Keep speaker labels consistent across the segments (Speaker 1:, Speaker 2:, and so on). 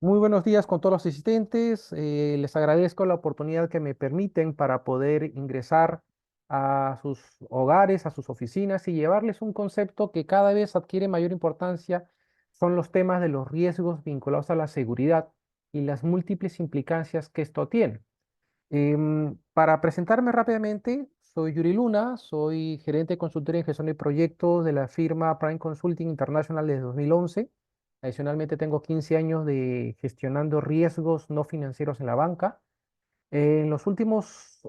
Speaker 1: Muy buenos días con todos los asistentes. Les agradezco la oportunidad que me permiten para poder ingresar a sus hogares, a sus oficinas y llevarles un concepto que cada vez adquiere mayor importancia. Son los temas de los riesgos vinculados a la seguridad y las múltiples implicancias que esto tiene. Para presentarme rápidamente, soy Yuri Luna, soy gerente de consultoría en gestión de proyectos de la firma Prime Consulting International desde 2011. Adicionalmente, tengo 15 años de gestionando riesgos no financieros en la banca. En los últimos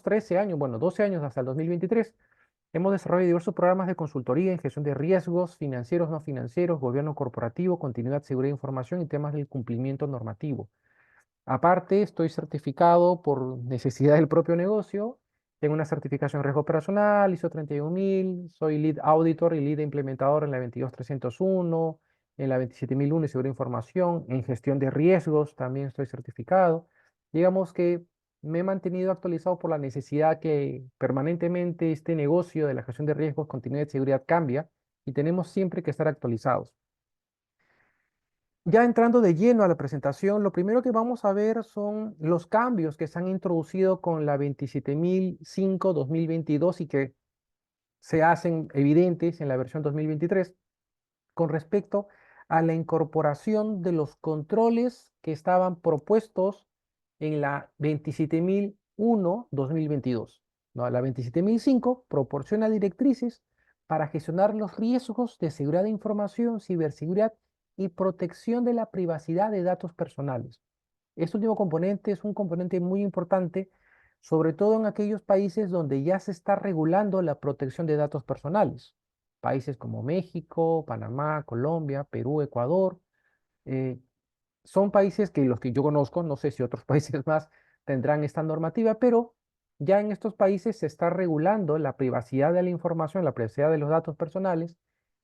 Speaker 1: 13 años, bueno, 12 años hasta el 2023, hemos desarrollado diversos programas de consultoría en gestión de riesgos financieros, no financieros, gobierno corporativo, continuidad, seguridad de información y temas del cumplimiento normativo. Aparte, estoy certificado por necesidad del propio negocio. Tengo una certificación en riesgo operacional, ISO 31000, soy lead auditor y lead implementador en la 22301, en la 27001 de seguridad de información, en gestión de riesgos también estoy certificado. Digamos que me he mantenido actualizado por la necesidad que permanentemente este negocio de la gestión de riesgos, continuidad de seguridad cambia y tenemos siempre que estar actualizados. Ya entrando de lleno a la presentación, lo primero que vamos a ver son los cambios que se han introducido con la 27005-2022 y que se hacen evidentes en la versión 2023 con respecto a la incorporación de los controles que estaban propuestos en la 27001-2022. ¿No? La 27005 proporciona directrices para gestionar los riesgos de seguridad de información, ciberseguridad y protección de la privacidad de datos personales. Este último componente es un componente muy importante, sobre todo en aquellos países donde ya se está regulando la protección de datos personales. Países como México, Panamá, Colombia, Perú, Ecuador, eh, son países que los que yo conozco, no sé si otros países más tendrán esta normativa, pero ya en estos países se está regulando la privacidad de la información, la privacidad de los datos personales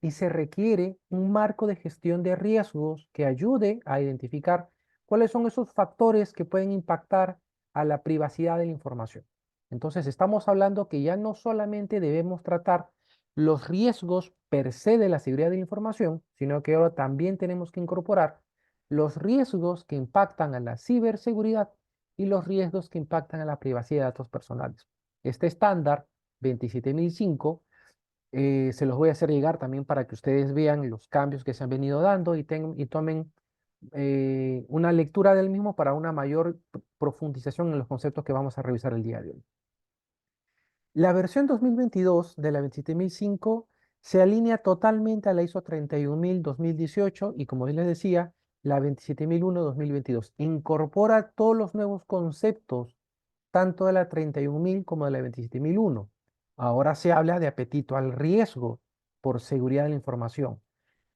Speaker 1: y se requiere un marco de gestión de riesgos que ayude a identificar cuáles son esos factores que pueden impactar a la privacidad de la información. Entonces, estamos hablando que ya no solamente debemos tratar los riesgos per se de la seguridad de la información, sino que ahora también tenemos que incorporar los riesgos que impactan a la ciberseguridad y los riesgos que impactan a la privacidad de datos personales. Este estándar 27005 se los voy a hacer llegar también para que ustedes vean los cambios que se han venido dando y tomen una lectura del mismo para una mayor profundización en los conceptos que vamos a revisar el día de hoy. La versión 2022 de la 27005 se alinea totalmente a la ISO 31000-2018 y como les decía, la 27001-2022. Incorpora todos los nuevos conceptos, tanto de la 31000 como de la 27001. Ahora se habla de apetito al riesgo por seguridad de la información.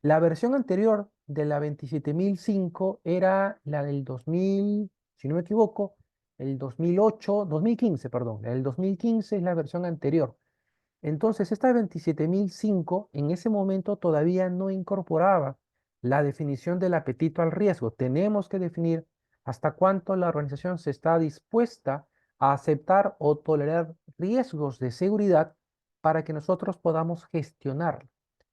Speaker 1: La versión anterior de la 27005 era la del 2000, si no me equivoco, el 2008, 2015, perdón, el 2015 es la versión anterior. Entonces, esta 27005 en ese momento todavía no incorporaba la definición del apetito al riesgo. Tenemos que definir hasta cuánto la organización se está dispuesta a aceptar o tolerar riesgos de seguridad para que nosotros podamos gestionarlo.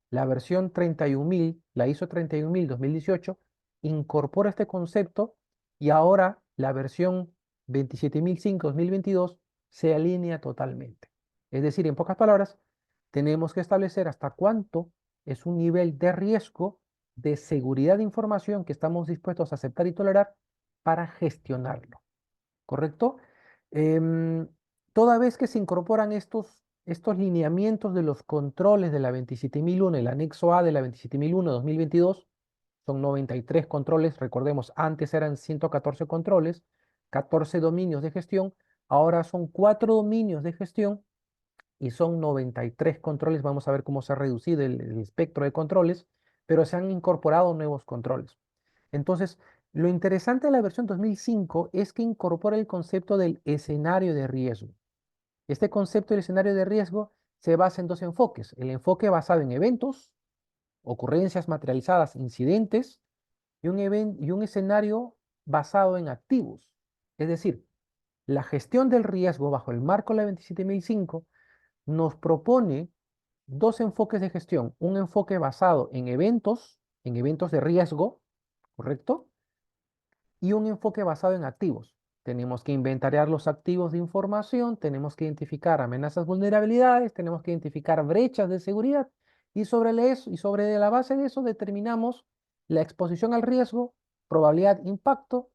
Speaker 1: La versión 31000, la ISO 31000 2018, incorpora este concepto y ahora la versión 27005 2022 se alinea totalmente. Es decir, en pocas palabras, tenemos que establecer hasta cuánto es un nivel de riesgo de seguridad de información que estamos dispuestos a aceptar y tolerar para gestionarlo. ¿Correcto? Em, Toda vez que se incorporan estos lineamientos de los controles de la 27001, el anexo A de la 27001 2022, son 93 controles, recordemos, antes eran 114 controles, 14 dominios de gestión, ahora son 4 dominios de gestión y son 93 controles. Vamos a ver cómo se ha reducido el espectro de controles, pero se han incorporado nuevos controles. Entonces, lo interesante de la versión 2005 es que incorpora el concepto del escenario de riesgo. Este concepto del escenario de riesgo se basa en dos enfoques. El enfoque basado en eventos, ocurrencias materializadas, incidentes, y un escenario basado en activos. Es decir, la gestión del riesgo bajo el marco de la 27005 nos propone dos enfoques de gestión. Un enfoque basado en eventos de riesgo, ¿correcto? y un enfoque basado en activos. Tenemos que inventariar los activos de información, tenemos que identificar amenazas, vulnerabilidades, tenemos que identificar brechas de seguridad y sobre la base de eso determinamos la exposición al riesgo, probabilidad, impacto,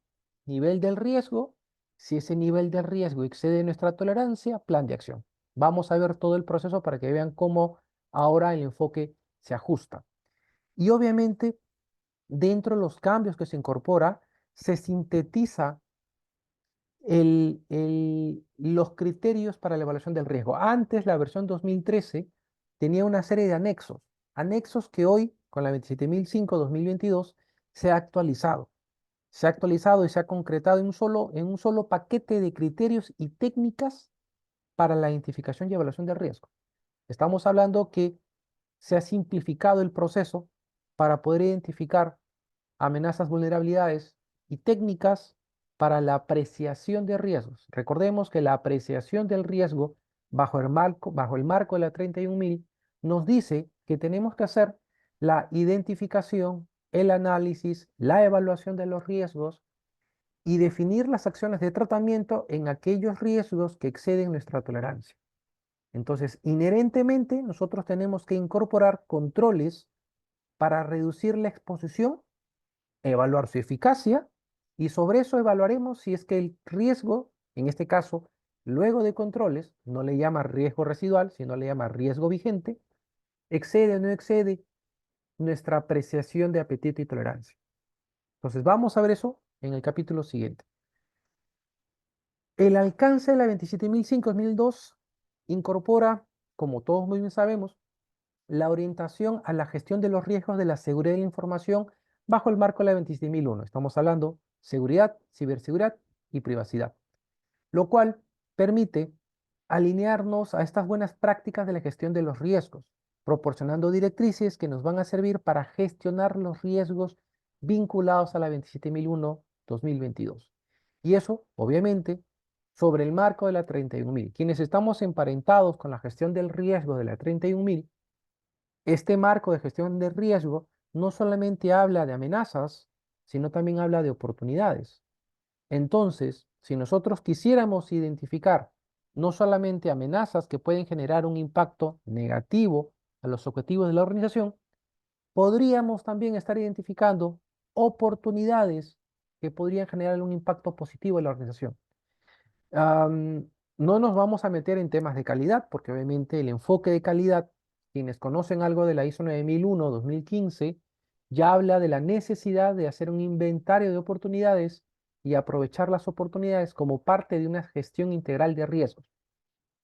Speaker 1: nivel del riesgo. Si ese nivel de riesgo excede nuestra tolerancia, plan de acción. Vamos a ver todo el proceso para que vean cómo ahora el enfoque se ajusta. Y obviamente, dentro de los cambios que se incorpora, se sintetiza los criterios para la evaluación del riesgo. Antes, la versión 2013 tenía una serie de anexos, anexos que hoy, con la 27005-2022, se ha actualizado. Se ha actualizado y se ha concretado en un solo paquete de criterios y técnicas para la identificación y evaluación del riesgo. Estamos hablando que se ha simplificado el proceso para poder identificar amenazas, vulnerabilidades y técnicas para la apreciación de riesgos. Recordemos que la apreciación del riesgo bajo el marco de la 31000 nos dice que tenemos que hacer la identificación, el análisis, la evaluación de los riesgos y definir las acciones de tratamiento en aquellos riesgos que exceden nuestra tolerancia. Entonces, inherentemente, nosotros tenemos que incorporar controles para reducir la exposición, evaluar su eficacia y sobre eso evaluaremos si es que el riesgo, en este caso, luego de controles, no le llama riesgo residual, sino le llama riesgo vigente, excede o no excede nuestra apreciación de apetito y tolerancia. Entonces, vamos a ver eso en el capítulo siguiente. El alcance de la 27005-2002 incorpora, como todos muy bien sabemos, la orientación a la gestión de los riesgos de la seguridad de la información bajo el marco de la 27001. Estamos hablando seguridad, ciberseguridad y privacidad, lo cual permite alinearnos a estas buenas prácticas de la gestión de los riesgos, proporcionando directrices que nos van a servir para gestionar los riesgos vinculados a la 27001-2022. Y eso, obviamente, sobre el marco de la 31000. Quienes estamos emparentados con la gestión del riesgo de la 31000, este marco de gestión de riesgo no solamente habla de amenazas, sino también habla de oportunidades. Entonces, si nosotros quisiéramos identificar no solamente amenazas que pueden generar un impacto negativo a los objetivos de la organización, podríamos también estar identificando oportunidades que podrían generar un impacto positivo en la organización. No nos vamos a meter en temas de calidad, porque obviamente el enfoque de calidad, quienes conocen algo de la ISO 9001-2015, ya habla de la necesidad de hacer un inventario de oportunidades y aprovechar las oportunidades como parte de una gestión integral de riesgos.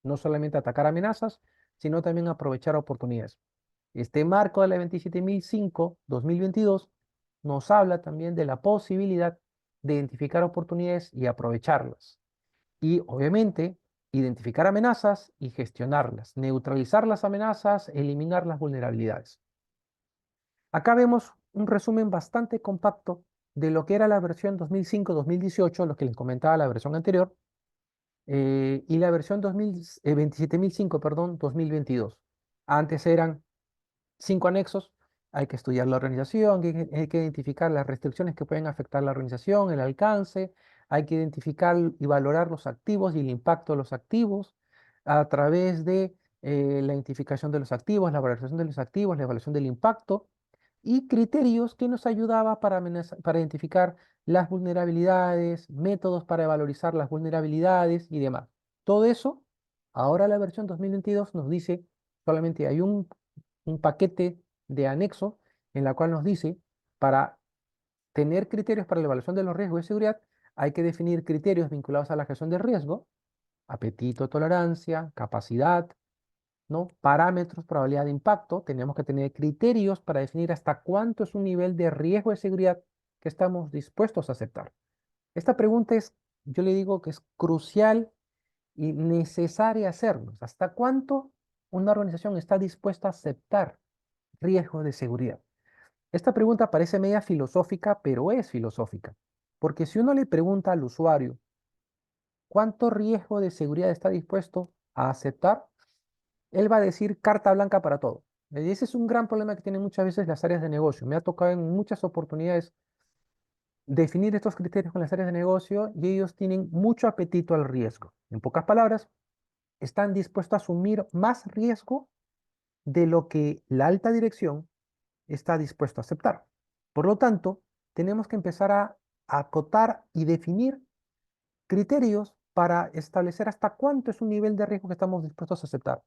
Speaker 1: No solamente atacar amenazas, sino también aprovechar oportunidades. Este marco de la 27005-2022 nos habla también de la posibilidad de identificar oportunidades y aprovecharlas. Y obviamente, identificar amenazas y gestionarlas, neutralizar las amenazas, eliminar las vulnerabilidades. Acá vemos un resumen bastante compacto de lo que era la versión 2005-2018, lo que les comentaba la versión anterior, y la versión 27005, perdón, 2022. Antes eran 5 anexos. Hay que estudiar la organización, hay que identificar las restricciones que pueden afectar la organización, el alcance, hay que identificar y valorar los activos y el impacto de los activos a través de la identificación de los activos, la valorización de los activos, la evaluación del impacto y criterios que nos ayudaba para identificar las vulnerabilidades, métodos para valorizar las vulnerabilidades y demás. Todo eso, ahora la versión 2022 nos dice, solamente hay un paquete de anexo en la cual nos dice, para tener criterios para la evaluación de los riesgos de seguridad, hay que definir criterios vinculados a la gestión del riesgo, apetito, tolerancia, capacidad, ¿no? Parámetros, probabilidad de impacto. Tenemos que tener criterios para definir hasta cuánto es un nivel de riesgo de seguridad que estamos dispuestos a aceptar. Esta pregunta es, yo le digo que es crucial y necesaria hacernos. ¿Hasta cuánto una organización está dispuesta a aceptar riesgos de seguridad? Esta pregunta parece media filosófica, pero es filosófica, porque si uno le pregunta al usuario cuánto riesgo de seguridad está dispuesto a aceptar, él va a decir carta blanca para todo. Y ese es un gran problema que tienen muchas veces las áreas de negocio. Me ha tocado en muchas oportunidades definir estos criterios con las áreas de negocio y ellos tienen mucho apetito al riesgo. En pocas palabras, están dispuestos a asumir más riesgo de lo que la alta dirección está dispuesto a aceptar. Por lo tanto, tenemos que empezar a acotar y definir criterios para establecer hasta cuánto es un nivel de riesgo que estamos dispuestos a aceptar.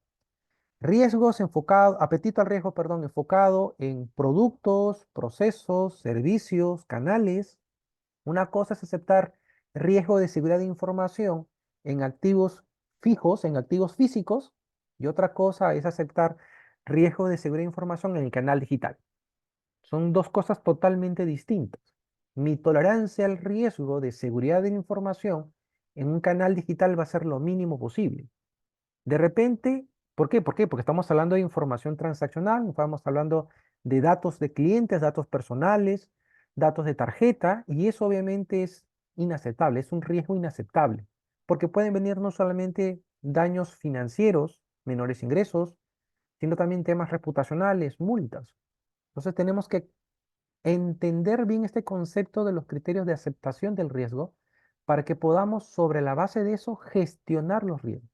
Speaker 1: Riesgos enfocado, apetito al riesgo, perdón, enfocado en productos, procesos, servicios, canales. Una cosa es aceptar riesgo de seguridad de información en activos fijos, en activos físicos, y otra cosa es aceptar riesgo de seguridad de información en el canal digital. Son dos cosas totalmente distintas. Mi tolerancia al riesgo de seguridad de la información en un canal digital va a ser lo mínimo posible. De repente, ¿por qué? ¿Por qué? Porque estamos hablando de información transaccional, estamos hablando de datos de clientes, datos personales, datos de tarjeta, y eso obviamente es inaceptable, es un riesgo inaceptable, porque pueden venir no solamente daños financieros, menores ingresos, sino también temas reputacionales, multas. Entonces tenemos que entender bien este concepto de los criterios de aceptación del riesgo para que podamos, sobre la base de eso, gestionar los riesgos.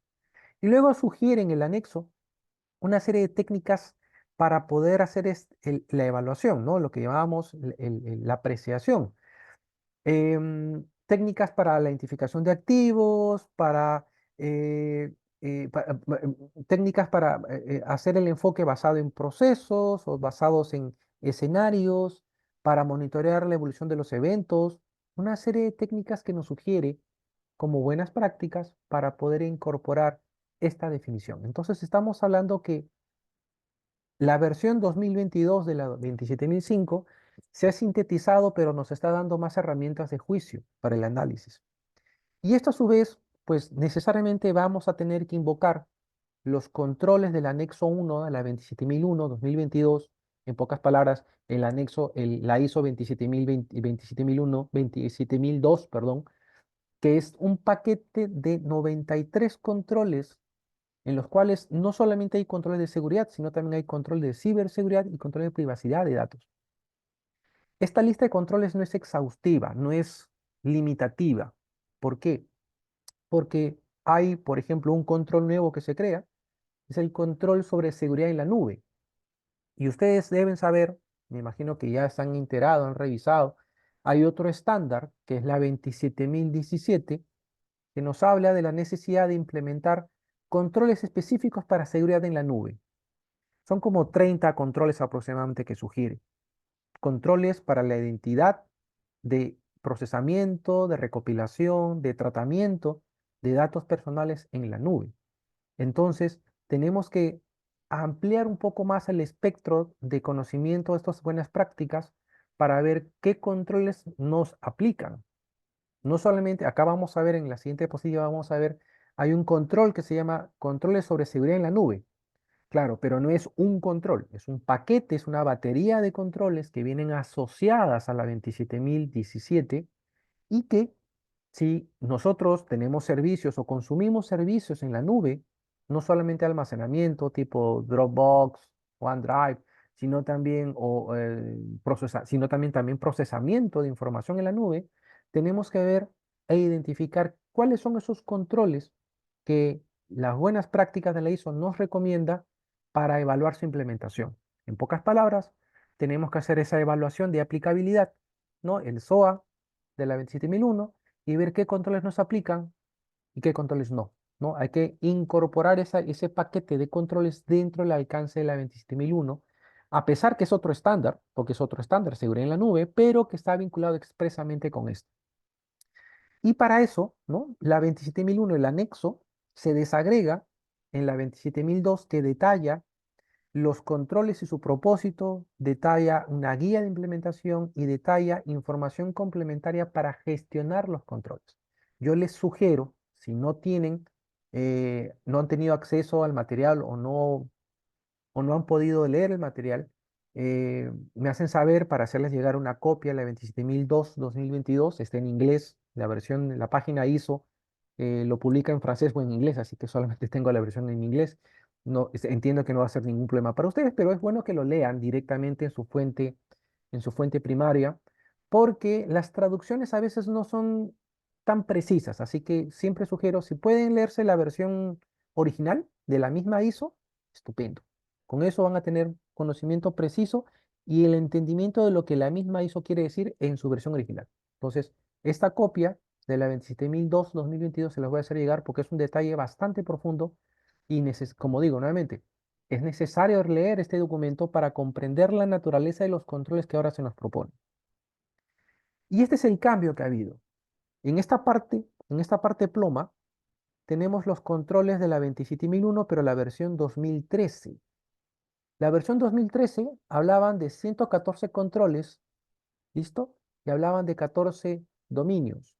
Speaker 1: Y luego sugiere en el anexo una serie de técnicas para poder hacer la evaluación, ¿no? Lo que llamamos la apreciación. Técnicas para la identificación de activos, técnicas para hacer el enfoque basado en procesos o basados en escenarios, para monitorear la evolución de los eventos, una serie de técnicas que nos sugiere como buenas prácticas para poder incorporar esta definición. Entonces estamos hablando que la versión 2022 de la 27005 se ha sintetizado, pero nos está dando más herramientas de juicio para el análisis. Y esto a su vez, pues necesariamente vamos a tener que invocar los controles del anexo 1 de la 27001 2022, en pocas palabras, el anexo, la ISO 27020 27001, 27002, perdón, que es un paquete de 93 controles en los cuales no solamente hay controles de seguridad, sino también hay control de ciberseguridad y control de privacidad de datos. Esta lista de controles no es exhaustiva, no es limitativa. ¿Por qué? Porque hay, por ejemplo, un control nuevo que se crea, es el control sobre seguridad en la nube. Y ustedes deben saber, me imagino que ya están enterados, han revisado, hay otro estándar, que es la 27017, que nos habla de la necesidad de implementar controles específicos para seguridad en la nube. Son como 30 controles aproximadamente que sugiere. Controles para la identidad de procesamiento, de recopilación, de tratamiento de datos personales en la nube. Entonces, tenemos que ampliar un poco más el espectro de conocimiento de estas buenas prácticas para ver qué controles nos aplican. No solamente, acá vamos a ver en la siguiente diapositiva, vamos a ver, hay un control que se llama controles sobre seguridad en la nube. Claro, pero no es un control, es un paquete, es una batería de controles que vienen asociadas a la 27017 y que si nosotros tenemos servicios o consumimos servicios en la nube, no solamente almacenamiento tipo Dropbox, OneDrive, sino también, sino también procesamiento de información en la nube, tenemos que ver e identificar cuáles son esos controles que las buenas prácticas de la ISO nos recomienda para evaluar su implementación. En pocas palabras, tenemos que hacer esa evaluación de aplicabilidad, ¿no? El SOA de la 27001 y ver qué controles nos aplican y qué controles no, ¿no? Hay que incorporar ese paquete de controles dentro del alcance de la 27001, a pesar que es otro estándar, porque es otro estándar, seguridad en la nube, pero que está vinculado expresamente con esto. Y para eso, ¿no? La 27001, el anexo, se desagrega en la 27002 que detalla los controles y su propósito, detalla una guía de implementación y detalla información complementaria para gestionar los controles. Yo les sugiero, si no tienen, no han tenido acceso al material o no han podido leer el material, me hacen saber para hacerles llegar una copia, la 27002-2022, está en inglés, la versión, la página ISO lo publica en francés o en inglés, así que solamente tengo la versión en inglés. No, entiendo que no va a ser ningún problema para ustedes, pero es bueno que lo lean directamente en su fuente primaria, porque las traducciones a veces no son tan precisas, así que siempre sugiero, si pueden leerse la versión original de la misma ISO, estupendo. Con eso van a tener conocimiento preciso y el entendimiento de lo que la misma ISO quiere decir en su versión original. Entonces, esta copia de la 27002-2022 se las voy a hacer llegar porque es un detalle bastante profundo y, como digo nuevamente, es necesario leer este documento para comprender la naturaleza de los controles que ahora se nos proponen. Y este es el cambio que ha habido. En esta parte ploma, tenemos los controles de la 27001, pero la versión 2013. La versión 2013 hablaban de 114 controles, ¿listo? Y hablaban de 14 dominios.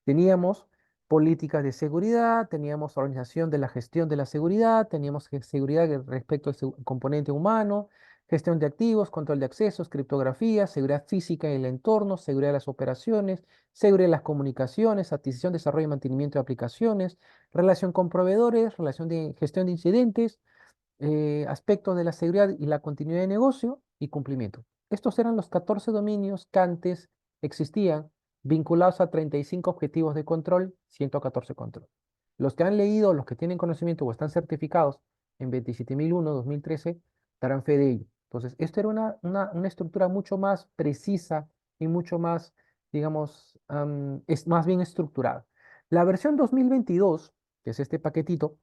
Speaker 1: Teníamos políticas de seguridad, teníamos organización de la gestión de la seguridad, teníamos seguridad respecto al componente humano, gestión de activos, control de accesos, criptografía, seguridad física en el entorno, seguridad de las operaciones, seguridad de las comunicaciones, adquisición, desarrollo y mantenimiento de aplicaciones, relación con proveedores, relación de gestión de incidentes, aspectos de la seguridad y la continuidad de negocio y cumplimiento. Estos eran los 14 dominios que antes existían vinculados a 35 objetivos de control, 114 control. Los que han leído, los que tienen conocimiento o están certificados en 27001, 2013, darán fe de ello. Entonces, esto era una estructura mucho más precisa y mucho más, digamos, es más bien estructurada. La versión 2022, que es este paquetito,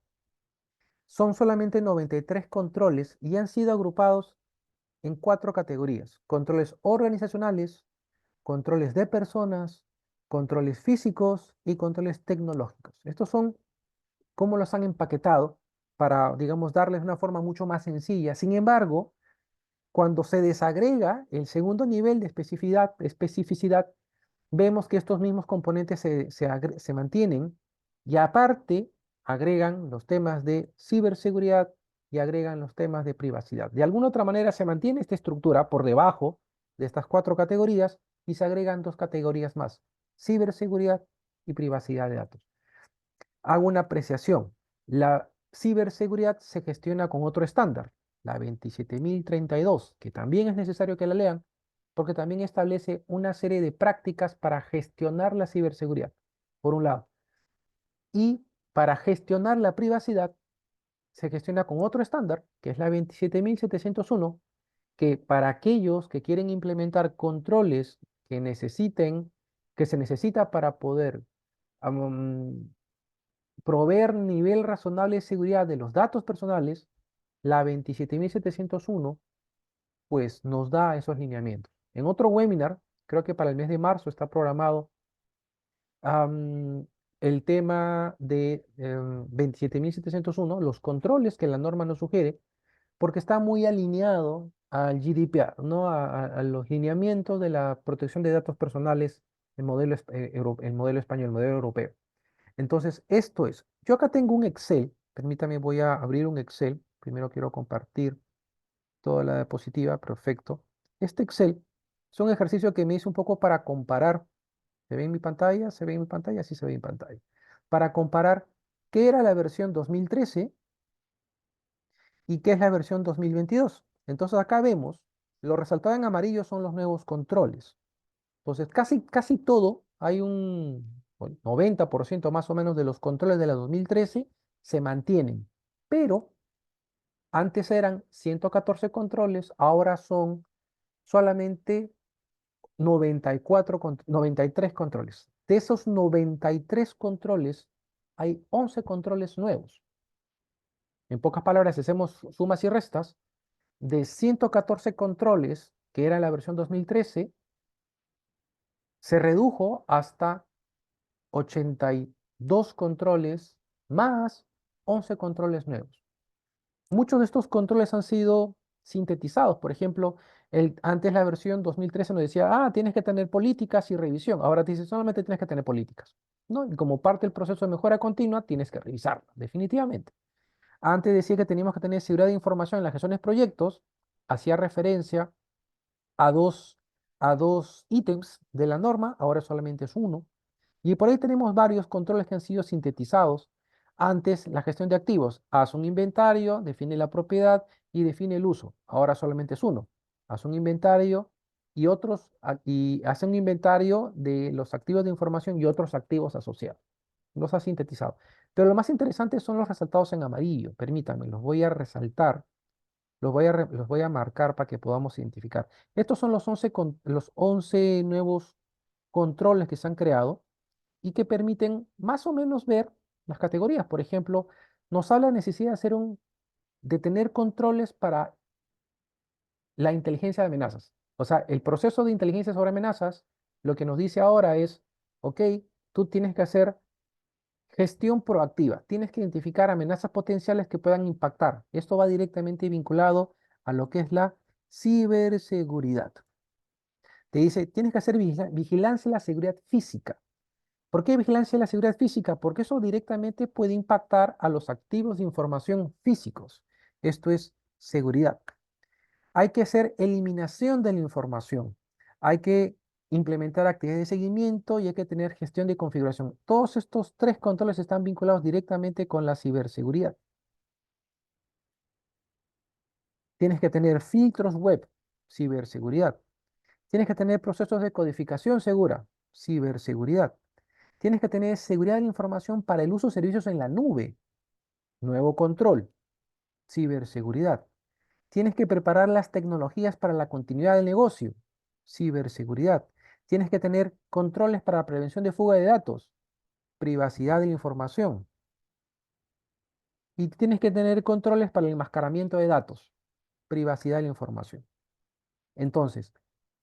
Speaker 1: son solamente 93 controles y han sido agrupados en 4 categorías: controles organizacionales, controles de personas, controles físicos y controles tecnológicos. Estos son cómo los han empaquetado para, digamos, darles una forma mucho más sencilla. Sin embargo, cuando se desagrega el segundo nivel de especificidad, vemos que estos mismos componentes se mantienen y aparte agregan los temas de ciberseguridad y agregan los temas de privacidad. De alguna otra manera se mantiene esta estructura por debajo de estas 4 categorías y se agregan 2 categorías más: ciberseguridad y privacidad de datos. Hago una apreciación. La ciberseguridad se gestiona con otro estándar, la 27032, que también es necesario que la lean, porque también establece una serie de prácticas para gestionar la ciberseguridad, por un lado. Y para gestionar la privacidad, se gestiona con otro estándar, que es la 27701, que para aquellos que quieren implementar controles que se necesita para poder proveer nivel razonable de seguridad de los datos personales, la 27701 pues nos da esos lineamientos. En otro webinar, creo que para el mes de marzo está programado el tema de 27701, los controles que la norma nos sugiere, porque está muy alineado al GDPR, ¿no? A los lineamientos de la protección de datos personales, el modelo español, el modelo europeo. Entonces, esto es, yo acá tengo un Excel, permítame, voy a abrir un Excel, primero quiero compartir toda la diapositiva, perfecto. Este Excel es un ejercicio que me hice un poco para comparar, ¿se ve en mi pantalla? ¿Se ve en mi pantalla? Sí se ve en pantalla. Para comparar qué era la versión 2013 y qué es la versión 2022. Entonces acá vemos, lo resaltado en amarillo son los nuevos controles. Entonces casi todo, hay un 90% más o menos de los controles de la 2013 se mantienen, pero antes eran 114 controles, ahora son solamente 93 controles. De esos 93 controles, hay 11 controles nuevos. En pocas palabras, si hacemos sumas y restas, de 114 controles, que era la versión 2013, se redujo hasta 82 controles más 11 controles nuevos. Muchos de estos controles han sido sintetizados. Por ejemplo, antes la versión 2013 nos decía, tienes que tener políticas y revisión. Ahora te dice, solamente tienes que tener políticas, ¿no? Y como parte del proceso de mejora continua, tienes que revisarla, definitivamente. Antes decía que teníamos que tener seguridad de información en las gestiones de proyectos, hacía referencia a dos ítems de la norma, ahora solamente es uno. Y por ahí tenemos varios controles que han sido sintetizados. Antes, la gestión de activos. Haz un inventario, define la propiedad y define el uso. Ahora solamente es uno. Haz un inventario y hace un inventario de los activos de información y otros activos asociados. Los ha sintetizado. Pero lo más interesante son los resaltados en amarillo. Permítanme, los voy a resaltar, los voy a marcar para que podamos identificar. Estos son los 11 nuevos controles que se han creado y que permiten más o menos ver las categorías. Por ejemplo, nos habla de necesidad de tener controles para la inteligencia de amenazas. O sea, el proceso de inteligencia sobre amenazas, lo que nos dice ahora es, ok, tú tienes que hacer gestión proactiva. Tienes que identificar amenazas potenciales que puedan impactar. Esto va directamente vinculado a lo que es la ciberseguridad. Te dice, tienes que hacer vigilancia de la seguridad física. ¿Por qué vigilancia de la seguridad física? Porque eso directamente puede impactar a los activos de información físicos. Esto es seguridad. Hay que hacer eliminación de la información. Hay que implementar actividades de seguimiento y hay que tener gestión de configuración. Todos estos tres controles están vinculados directamente con la ciberseguridad. Tienes que tener filtros web, ciberseguridad. Tienes que tener procesos de codificación segura, ciberseguridad. Tienes que tener seguridad de la información para el uso de servicios en la nube, nuevo control, ciberseguridad. Tienes que preparar las tecnologías para la continuidad del negocio, ciberseguridad. Tienes que tener controles para la prevención de fuga de datos, privacidad de la información. Y tienes que tener controles para el enmascaramiento de datos, privacidad de la información. Entonces,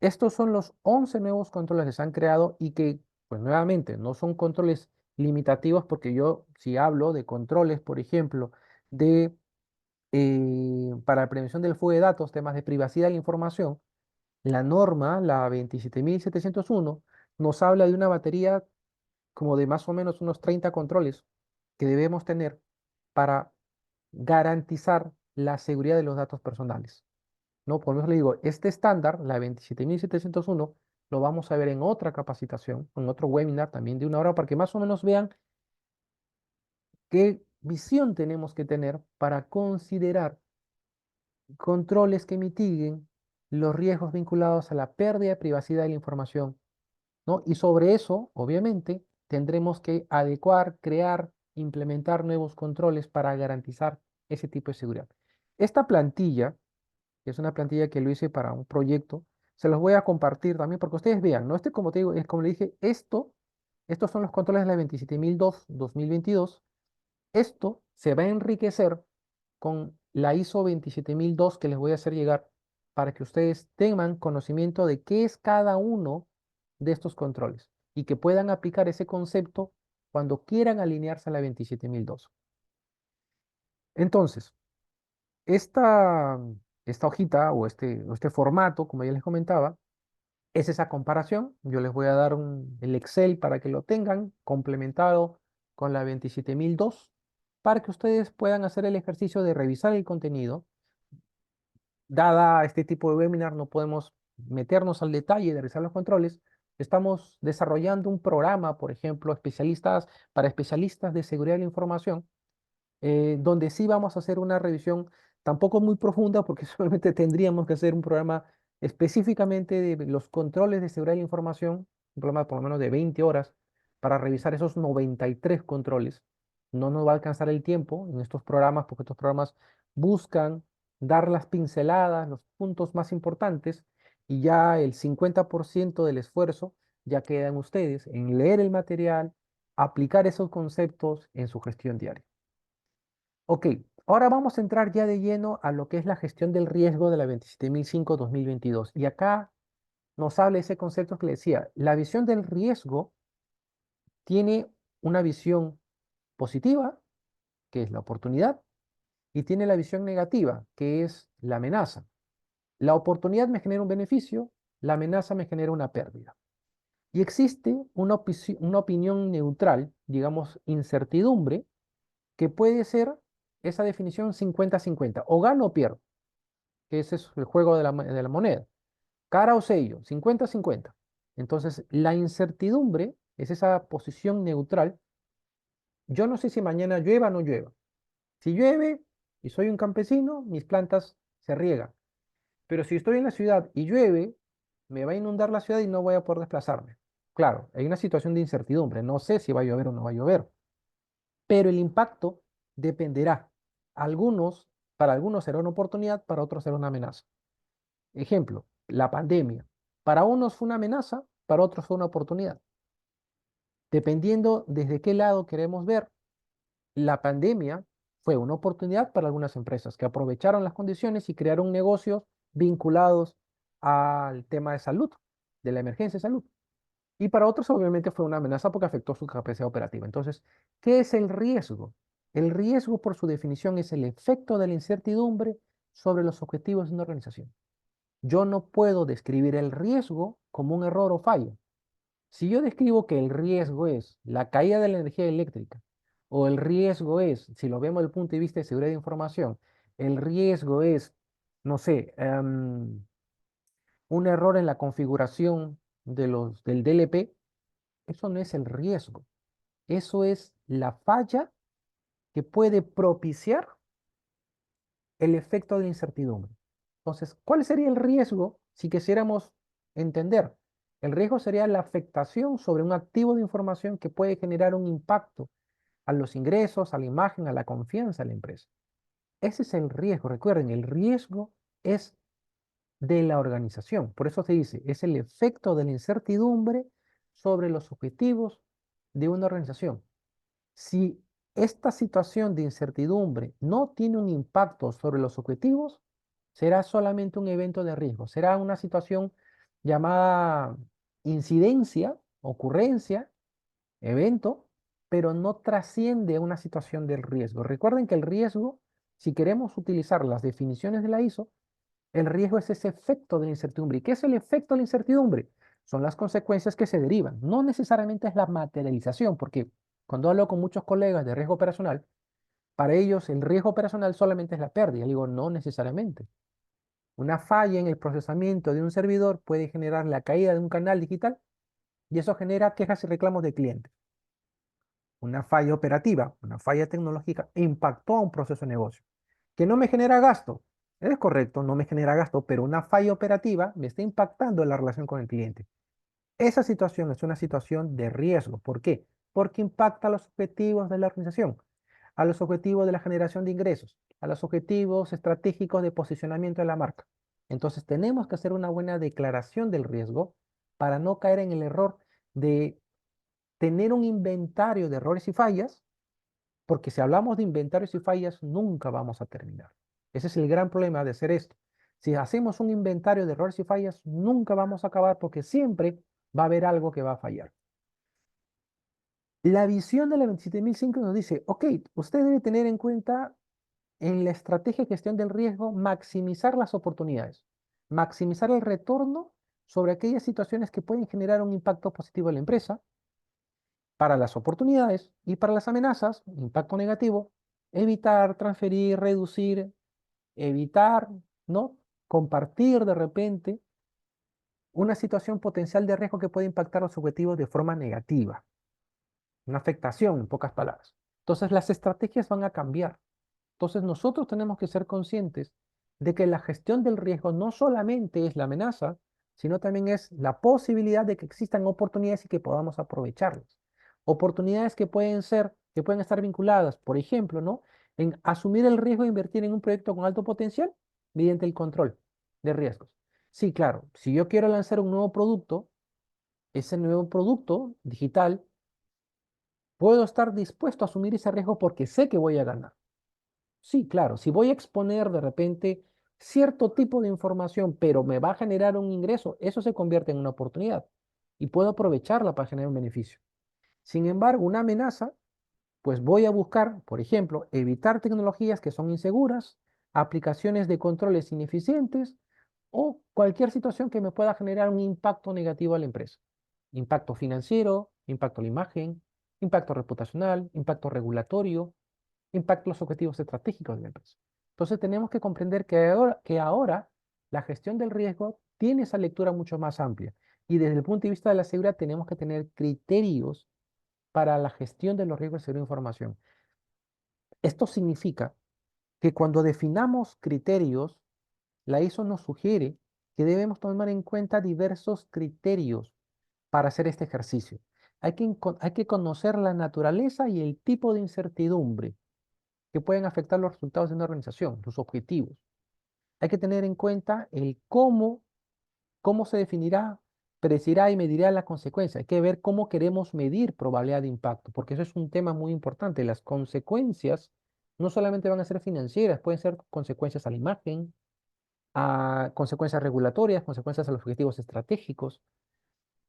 Speaker 1: estos son los 11 nuevos controles que se han creado y que, pues nuevamente, no son controles limitativos porque yo, si hablo de controles, por ejemplo, para la prevención del fuga de datos, temas de privacidad de la información, la norma, la 27701, nos habla de una batería como de más o menos unos 30 controles que debemos tener para garantizar la seguridad de los datos personales. ¿No? Por eso le digo, este estándar, la 27701, lo vamos a ver en otra capacitación, en otro webinar también de 1 hora, para que más o menos vean qué visión tenemos que tener para considerar controles que mitiguen los riesgos vinculados a la pérdida de privacidad de la información, ¿no? Y sobre eso, obviamente, tendremos que adecuar, crear, implementar nuevos controles para garantizar ese tipo de seguridad. Esta plantilla, que es una plantilla que lo hice para un proyecto, se los voy a compartir también porque ustedes vean, ¿no? Como te digo, es como le dije, estos son los controles de la 27002-2022. Esto se va a enriquecer con la ISO 27002 que les voy a hacer llegar para que ustedes tengan conocimiento de qué es cada uno de estos controles y que puedan aplicar ese concepto cuando quieran alinearse a la 27002. Entonces, esta, esta hojita o este formato, como ya les comentaba, es esa comparación. Yo les voy a dar el Excel para que lo tengan complementado con la 27002 para que ustedes puedan hacer el ejercicio de revisar el contenido. Dada este tipo de webinar, no podemos meternos al detalle de realizar los controles. Estamos desarrollando un programa, por ejemplo, para especialistas de seguridad de la información, donde sí vamos a hacer una revisión tampoco muy profunda, porque solamente tendríamos que hacer un programa específicamente de los controles de seguridad de la información, un programa por lo menos de 20 horas, para revisar esos 93 controles. No nos va a alcanzar el tiempo en estos programas, porque estos programas buscan dar las pinceladas, los puntos más importantes, y ya el 50% del esfuerzo ya queda en ustedes, en leer el material, aplicar esos conceptos en su gestión diaria. Ok, ahora vamos a entrar ya de lleno a lo que es la gestión del riesgo de la 27005-2022. Y acá nos habla ese concepto que le decía, la visión del riesgo tiene una visión positiva, que es la oportunidad, y tiene la visión negativa, que es la amenaza. La oportunidad me genera un beneficio, la amenaza me genera una pérdida. Y existe una opinión neutral, digamos, incertidumbre, que puede ser esa definición 50-50, o gano o pierdo, que ese es el juego de la moneda. Cara o sello, 50-50. Entonces, la incertidumbre es esa posición neutral. Yo no sé si mañana llueva o no llueva. Si llueve y soy un campesino, mis plantas se riegan. Pero si estoy en la ciudad y llueve, me va a inundar la ciudad y no voy a poder desplazarme. Claro, hay una situación de incertidumbre, no sé si va a llover o no va a llover, pero el impacto dependerá. Algunos, para algunos será una oportunidad, para otros será una amenaza. Ejemplo, la pandemia. Para unos fue una amenaza, para otros fue una oportunidad. Dependiendo desde qué lado queremos ver, la pandemia fue una oportunidad para algunas empresas que aprovecharon las condiciones y crearon negocios vinculados al tema de salud, de la emergencia de salud. Y para otros, obviamente, fue una amenaza porque afectó su capacidad operativa. Entonces, ¿qué es el riesgo? El riesgo, por su definición, es el efecto de la incertidumbre sobre los objetivos de una organización. Yo no puedo describir el riesgo como un error o fallo. Si yo describo que el riesgo es la caída de la energía eléctrica, o el riesgo es, si lo vemos desde el punto de vista de seguridad de información, el riesgo es, no sé, un error en la configuración del DLP, eso no es el riesgo. Eso es la falla que puede propiciar el efecto de la incertidumbre. Entonces, ¿cuál sería el riesgo si quisiéramos entender? El riesgo sería la afectación sobre un activo de información que puede generar un impacto a los ingresos, a la imagen, a la confianza de la empresa. Ese es el riesgo. Recuerden, el riesgo es de la organización. Por eso se dice, es el efecto de la incertidumbre sobre los objetivos de una organización. Si esta situación de incertidumbre no tiene un impacto sobre los objetivos, será solamente un evento de riesgo, será una situación llamada incidencia, ocurrencia, evento, pero no trasciende a una situación del riesgo. Recuerden que el riesgo, si queremos utilizar las definiciones de la ISO, el riesgo es ese efecto de la incertidumbre. ¿Y qué es el efecto de la incertidumbre? Son las consecuencias que se derivan. No necesariamente es la materialización, porque cuando hablo con muchos colegas de riesgo operacional, para ellos el riesgo operacional solamente es la pérdida. Digo, no necesariamente. Una falla en el procesamiento de un servidor puede generar la caída de un canal digital y eso genera quejas y reclamos de clientes. Una falla operativa, una falla tecnológica impactó a un proceso de negocio. ¿Que no me genera gasto? Es correcto, no me genera gasto, pero una falla operativa me está impactando en la relación con el cliente. Esa situación es una situación de riesgo. ¿Por qué? Porque impacta a los objetivos de la organización, a los objetivos de la generación de ingresos, a los objetivos estratégicos de posicionamiento de la marca. Entonces tenemos que hacer una buena declaración del riesgo para no caer en el error de tener un inventario de errores y fallas, porque si hablamos de inventarios y fallas, nunca vamos a terminar. Ese es el gran problema de hacer esto. Si hacemos un inventario de errores y fallas, nunca vamos a acabar porque siempre va a haber algo que va a fallar. La visión de la 27005 nos dice, ok, usted debe tener en cuenta en la estrategia de gestión del riesgo maximizar las oportunidades, maximizar el retorno sobre aquellas situaciones que pueden generar un impacto positivo en la empresa, para las oportunidades y para las amenazas, impacto negativo, evitar, transferir, reducir, evitar, ¿no? Compartir de repente una situación potencial de riesgo que puede impactar los objetivos de forma negativa, una afectación en pocas palabras. Entonces las estrategias van a cambiar. Entonces nosotros tenemos que ser conscientes de que la gestión del riesgo no solamente es la amenaza, sino también es la posibilidad de que existan oportunidades y que podamos aprovecharlas. Oportunidades que pueden ser, que pueden estar vinculadas, por ejemplo, ¿no? En asumir el riesgo de invertir en un proyecto con alto potencial mediante el control de riesgos. Sí, claro, si yo quiero lanzar un nuevo producto, ese nuevo producto digital, puedo estar dispuesto a asumir ese riesgo porque sé que voy a ganar. Sí, claro, si voy a exponer de repente cierto tipo de información, pero me va a generar un ingreso, eso se convierte en una oportunidad y puedo aprovecharla para generar un beneficio. Sin embargo, una amenaza, pues voy a buscar, por ejemplo, evitar tecnologías que son inseguras, aplicaciones de controles ineficientes o cualquier situación que me pueda generar un impacto negativo a la empresa. Impacto financiero, impacto a la imagen, impacto reputacional, impacto regulatorio, impacta los objetivos estratégicos de la empresa. Entonces tenemos que comprender que ahora la gestión del riesgo tiene esa lectura mucho más amplia. Y desde el punto de vista de la seguridad tenemos que tener criterios para la gestión de los riesgos de seguridad de información. Esto significa que cuando definamos criterios, la ISO nos sugiere que debemos tomar en cuenta diversos criterios para hacer este ejercicio. Hay que conocer la naturaleza y el tipo de incertidumbre que pueden afectar los resultados de una organización, sus objetivos. Hay que tener en cuenta el cómo se definirá, predecirá y medirá la consecuencia. Hay que ver cómo queremos medir probabilidad de impacto, porque eso es un tema muy importante. Las consecuencias no solamente van a ser financieras, pueden ser consecuencias a la imagen, a consecuencias regulatorias, consecuencias a los objetivos estratégicos.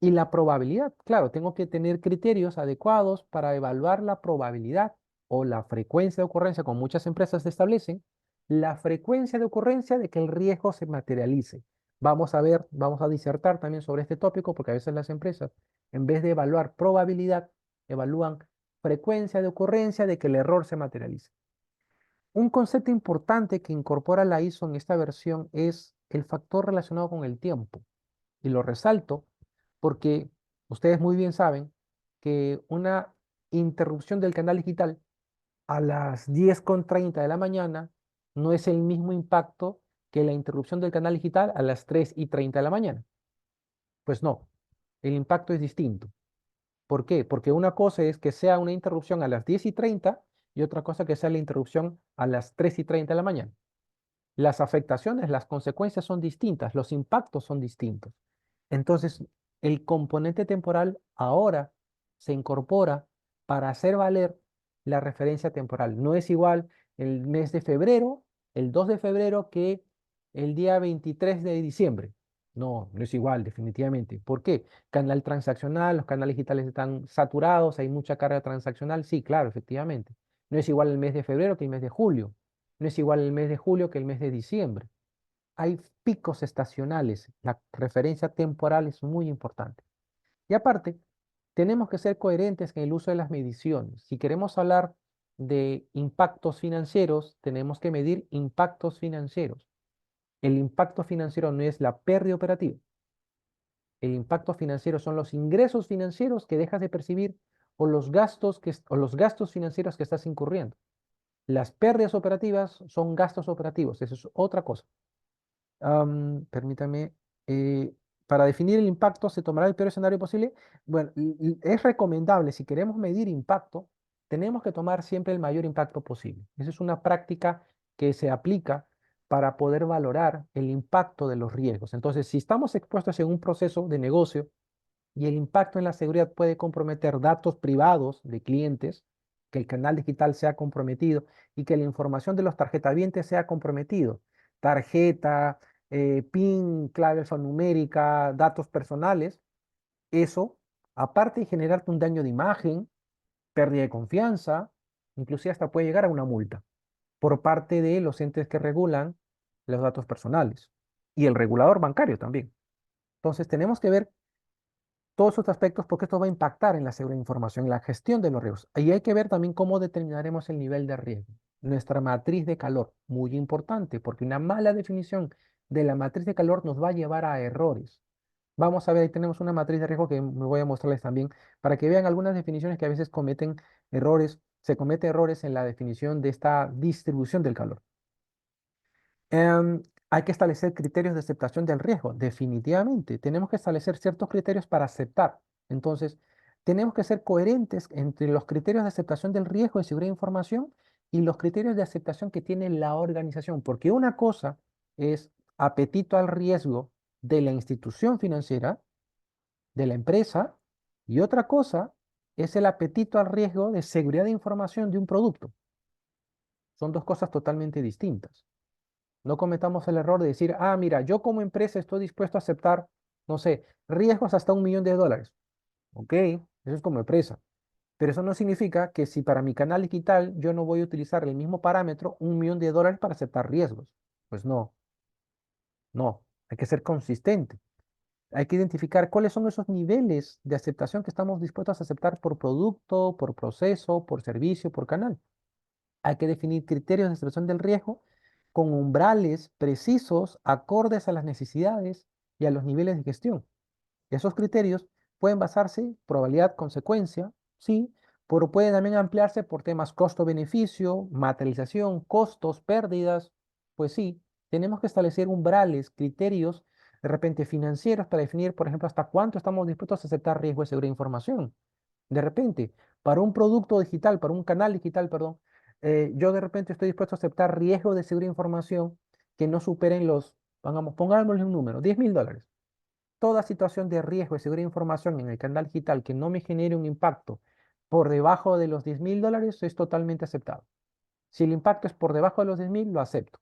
Speaker 1: Y la probabilidad, claro, tengo que tener criterios adecuados para evaluar la probabilidad o la frecuencia de ocurrencia, como muchas empresas establecen, la frecuencia de ocurrencia de que el riesgo se materialice. Vamos a ver, vamos a disertar también sobre este tópico, porque a veces las empresas, en vez de evaluar probabilidad, evalúan frecuencia de ocurrencia de que el error se materialice. Un concepto importante que incorpora la ISO en esta versión es el factor relacionado con el tiempo. Y lo resalto porque ustedes muy bien saben que una interrupción del canal digital a las 10:30 de la mañana no es el mismo impacto que la interrupción del canal digital a las 3:30 de la mañana. Pues no, el impacto es distinto. ¿Por qué? Porque una cosa es que sea una interrupción a las 10:30 y otra cosa que sea la interrupción a las 3:30 de la mañana. Las afectaciones, las consecuencias son distintas, los impactos son distintos. Entonces, el componente temporal ahora se incorpora para hacer valer la referencia temporal. No es igual el mes de febrero, el 2 de febrero, que el día 23 de diciembre. No, no es igual, definitivamente. ¿Por qué? Canal transaccional, los canales digitales están saturados, hay mucha carga transaccional. Sí, claro, efectivamente. No es igual el mes de febrero que el mes de julio. No es igual el mes de julio que el mes de diciembre. Hay picos estacionales. La referencia temporal es muy importante. Y aparte, tenemos que ser coherentes en el uso de las mediciones. Si queremos hablar de impactos financieros, tenemos que medir impactos financieros. El impacto financiero no es la pérdida operativa. El impacto financiero son los ingresos financieros que dejas de percibir o o los gastos financieros que estás incurriendo. Las pérdidas operativas son gastos operativos. Eso es otra cosa. Permítame, eh, para definir el impacto se tomará el peor escenario posible. Bueno, es recomendable, si queremos medir impacto, tenemos que tomar siempre el mayor impacto posible. Esa es una práctica que se aplica para poder valorar el impacto de los riesgos. Entonces, si estamos expuestos en un proceso de negocio y el impacto en la seguridad puede comprometer datos privados de clientes, que el canal digital sea comprometido y que la información de los tarjetavientes sea comprometido. Tarjeta, PIN, clave alfanumérica, datos personales. Eso, aparte de generarte un daño de imagen, pérdida de confianza, inclusive hasta puede llegar a una multa por parte de los entes que regulan los datos personales y el regulador bancario también. Entonces tenemos que ver todos estos aspectos porque esto va a impactar en la seguridad de información, en la gestión de los riesgos. Y hay que ver también cómo determinaremos el nivel de riesgo. Nuestra matriz de calor, muy importante, porque una mala definición de la matriz de calor nos va a llevar a errores. Vamos a ver, ahí tenemos una matriz de riesgo que me voy a mostrarles también para que vean algunas definiciones que a veces cometen errores, se cometen errores en la definición de esta distribución del calor. Hay que establecer criterios de aceptación del riesgo, definitivamente. Tenemos que establecer ciertos criterios para aceptar. Entonces, tenemos que ser coherentes entre los criterios de aceptación del riesgo de seguridad de información y los criterios de aceptación que tiene la organización, porque una cosa es apetito al riesgo de la institución financiera, de la empresa, y otra cosa es el apetito al riesgo de seguridad de información de un producto. Son dos cosas totalmente distintas. No cometamos el error de decir, ah, mira, yo como empresa estoy dispuesto a aceptar, no sé, riesgos hasta $1 millón. Ok, eso es como empresa. Pero eso no significa que si para mi canal digital yo no voy a utilizar el mismo parámetro, $1 millón para aceptar riesgos. Pues no, no, hay que ser consistente. Hay que identificar cuáles son esos niveles de aceptación que estamos dispuestos a aceptar por producto, por proceso, por servicio, por canal. Hay que definir criterios de aceptación del riesgo con umbrales precisos, acordes a las necesidades y a los niveles de gestión. Esos criterios pueden basarse probabilidad, consecuencia, sí, pero pueden también ampliarse por temas costo-beneficio, materialización, costos, pérdidas. Pues sí, tenemos que establecer umbrales, criterios de repente financieros para definir, por ejemplo, hasta cuánto estamos dispuestos a aceptar riesgo de seguridad de información. De repente, para un producto digital, para un canal digital, perdón, yo de repente estoy dispuesto a aceptar riesgo de seguridad de información que no superen los, pongámosle un número, $10.000. Toda situación de riesgo de seguridad de información en el canal digital que no me genere un impacto por debajo de los $10.000 es totalmente aceptado. Si el impacto es por debajo de los 10.000, lo acepto.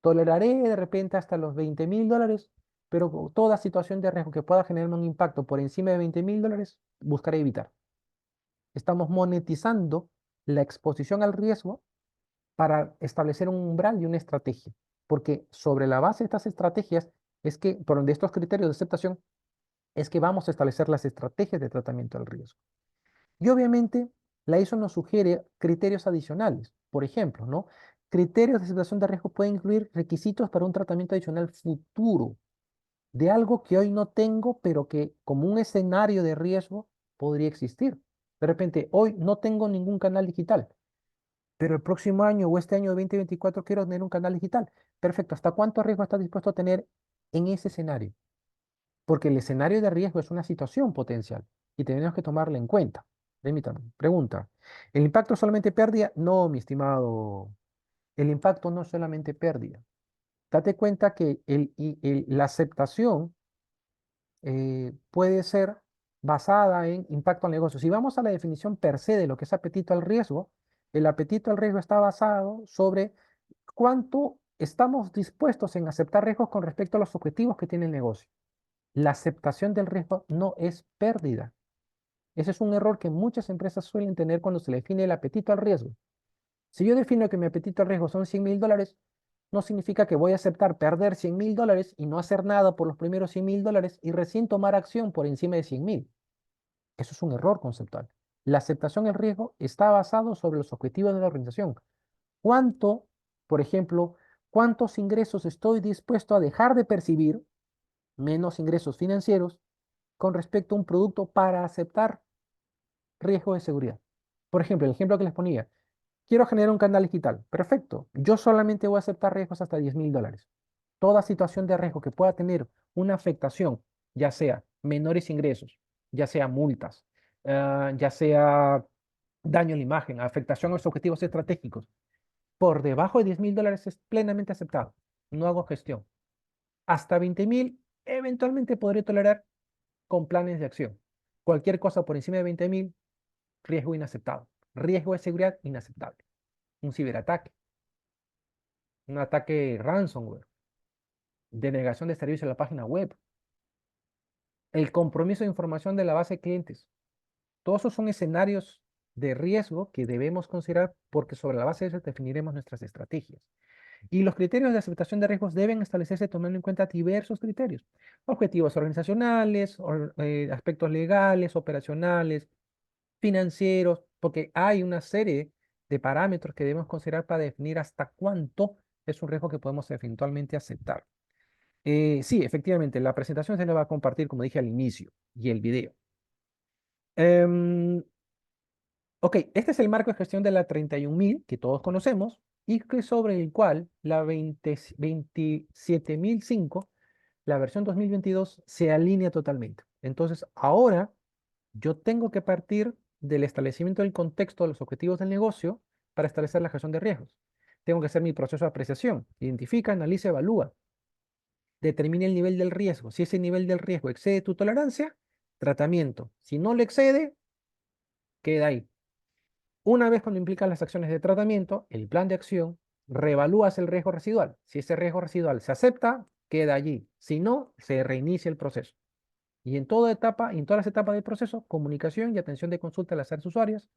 Speaker 1: Toleraré de repente hasta los $20.000, pero toda situación de riesgo que pueda generarme un impacto por encima de $20.000, buscaré evitar. Estamos monetizando la exposición al riesgo para establecer un umbral y una estrategia, porque sobre la base de estas estrategias es que, por de estos criterios de aceptación, es que vamos a establecer las estrategias de tratamiento del riesgo. Y obviamente la ISO nos sugiere criterios adicionales. Por ejemplo, ¿no? Criterios de aceptación de riesgo pueden incluir requisitos para un tratamiento adicional futuro de algo que hoy no tengo, pero que como un escenario de riesgo podría existir. De repente, hoy no tengo ningún canal digital, pero el próximo año o este año 2024 quiero tener un canal digital. Perfecto. ¿Hasta cuánto riesgo estás dispuesto a tener en ese escenario? Porque el escenario de riesgo es una situación potencial y tenemos que tomarla en cuenta. Permítame, pregunta. ¿El impacto es solamente pérdida? No, mi estimado. El impacto no es solamente pérdida. Date cuenta que la aceptación puede ser basada en impacto al negocio. Si vamos a la definición per se de lo que es apetito al riesgo, el apetito al riesgo está basado sobre cuánto estamos dispuestos en aceptar riesgos con respecto a los objetivos que tiene el negocio. La aceptación del riesgo no es pérdida. Ese es un error que muchas empresas suelen tener cuando se le define el apetito al riesgo. Si yo defino que mi apetito al riesgo son $100.000, no significa que voy a aceptar perder $100.000 y no hacer nada por los primeros $100.000 y recién tomar acción por encima de 100.000. Eso es un error conceptual. La aceptación del riesgo está basado sobre los objetivos de la organización. ¿Cuánto, por ejemplo, cuántos ingresos estoy dispuesto a dejar de percibir, menos ingresos financieros, con respecto a un producto para aceptar riesgo de seguridad? Por ejemplo, el ejemplo que les ponía, quiero generar un canal digital. Perfecto. Yo solamente voy a aceptar riesgos hasta $10.000. Toda situación de riesgo que pueda tener una afectación, ya sea menores ingresos, ya sea multas, ya sea daño a la imagen, afectación a los objetivos estratégicos, por debajo de $10.000 es plenamente aceptado. No hago gestión. Hasta 20.000 eventualmente podré tolerar con planes de acción. Cualquier cosa por encima de 20.000, riesgo inaceptado. Riesgo de seguridad inaceptable. Un ciberataque, un ataque ransomware, denegación de servicio a la página web, el compromiso de información de la base de clientes. Todos esos son escenarios de riesgo que debemos considerar porque sobre la base de eso definiremos nuestras estrategias. Y los criterios de aceptación de riesgos deben establecerse tomando en cuenta diversos criterios. Objetivos organizacionales, aspectos legales, operacionales, financieros, porque hay una serie de parámetros que debemos considerar para definir hasta cuánto es un riesgo que podemos eventualmente aceptar. Sí, efectivamente, la presentación se le va a compartir, como dije al inicio, y el video. Em, ok, este es el marco de gestión de la 31.000 que todos conocemos y que sobre el cual la 27.005, la versión 2022, se alinea totalmente. Entonces, ahora yo tengo que partir del establecimiento del contexto de los objetivos del negocio para establecer la gestión de riesgos. Tengo que hacer mi proceso de apreciación. Identifica, analiza, evalúa. Determine el nivel del riesgo. Si ese nivel del riesgo excede tu tolerancia, tratamiento. Si no lo excede, queda ahí. Una vez cuando implican las acciones de tratamiento, el plan de acción, reevalúas el riesgo residual. Si ese riesgo residual se acepta, queda allí. Si no, se reinicia el proceso. Y en toda etapa, en todas las etapas del proceso, comunicación y atención de consulta a las áreas usuarias.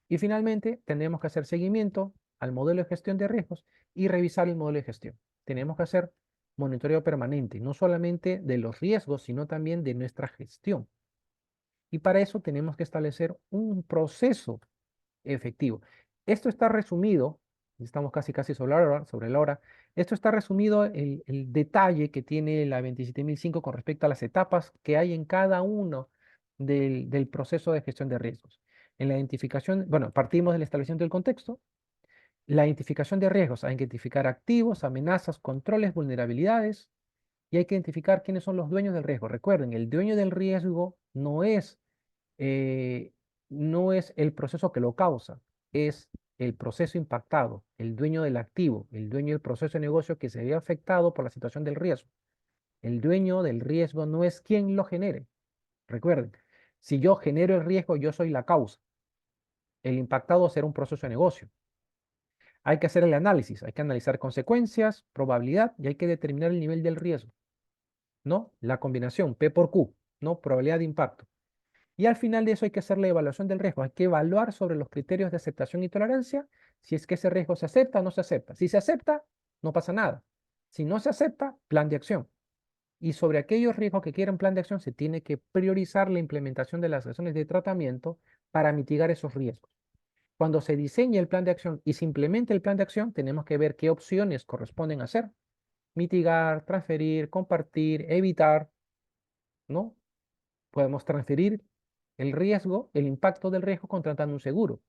Speaker 1: Y finalmente, tenemos que hacer seguimiento al modelo de gestión de riesgos y revisar el modelo de gestión. Tenemos que hacer monitoreo permanente, no solamente de los riesgos, sino también de nuestra gestión. Y para eso tenemos que establecer un proceso efectivo. Esto está resumido, estamos casi sobre la hora, esto está resumido el detalle que tiene la 27.005 con respecto a las etapas que hay en cada uno del proceso de gestión de riesgos. En la identificación, bueno, partimos del establecimiento del contexto, la identificación de riesgos, a identificar activos, amenazas, controles, vulnerabilidades, y hay que identificar quiénes son los dueños del riesgo. Recuerden, el dueño del riesgo eh, no es el proceso que lo causa, es el proceso impactado, el dueño del activo, el dueño del proceso de negocio que se ve afectado por la situación del riesgo. El dueño del riesgo no es quien lo genere. Recuerden, si yo genero el riesgo, yo soy la causa. El impactado será un proceso de negocio. Hay que hacer el análisis, hay que analizar consecuencias, probabilidad y hay que determinar el nivel del riesgo, ¿no? La combinación P por Q, ¿no? Probabilidad de impacto. Y al final de eso hay que hacer la evaluación del riesgo. Hay que evaluar sobre los criterios de aceptación y tolerancia si es que ese riesgo se acepta o no se acepta. Si se acepta, no pasa nada. Si no se acepta, plan de acción. Y sobre aquellos riesgos que quieren plan de acción, se tiene que priorizar la implementación de las acciones de tratamiento para mitigar esos riesgos. Cuando se diseñe el plan de acción y se implemente el plan de acción, tenemos que ver qué opciones corresponden hacer. Mitigar, transferir, compartir, evitar, ¿no? Podemos transferir el riesgo, el impacto del riesgo contratando un seguro,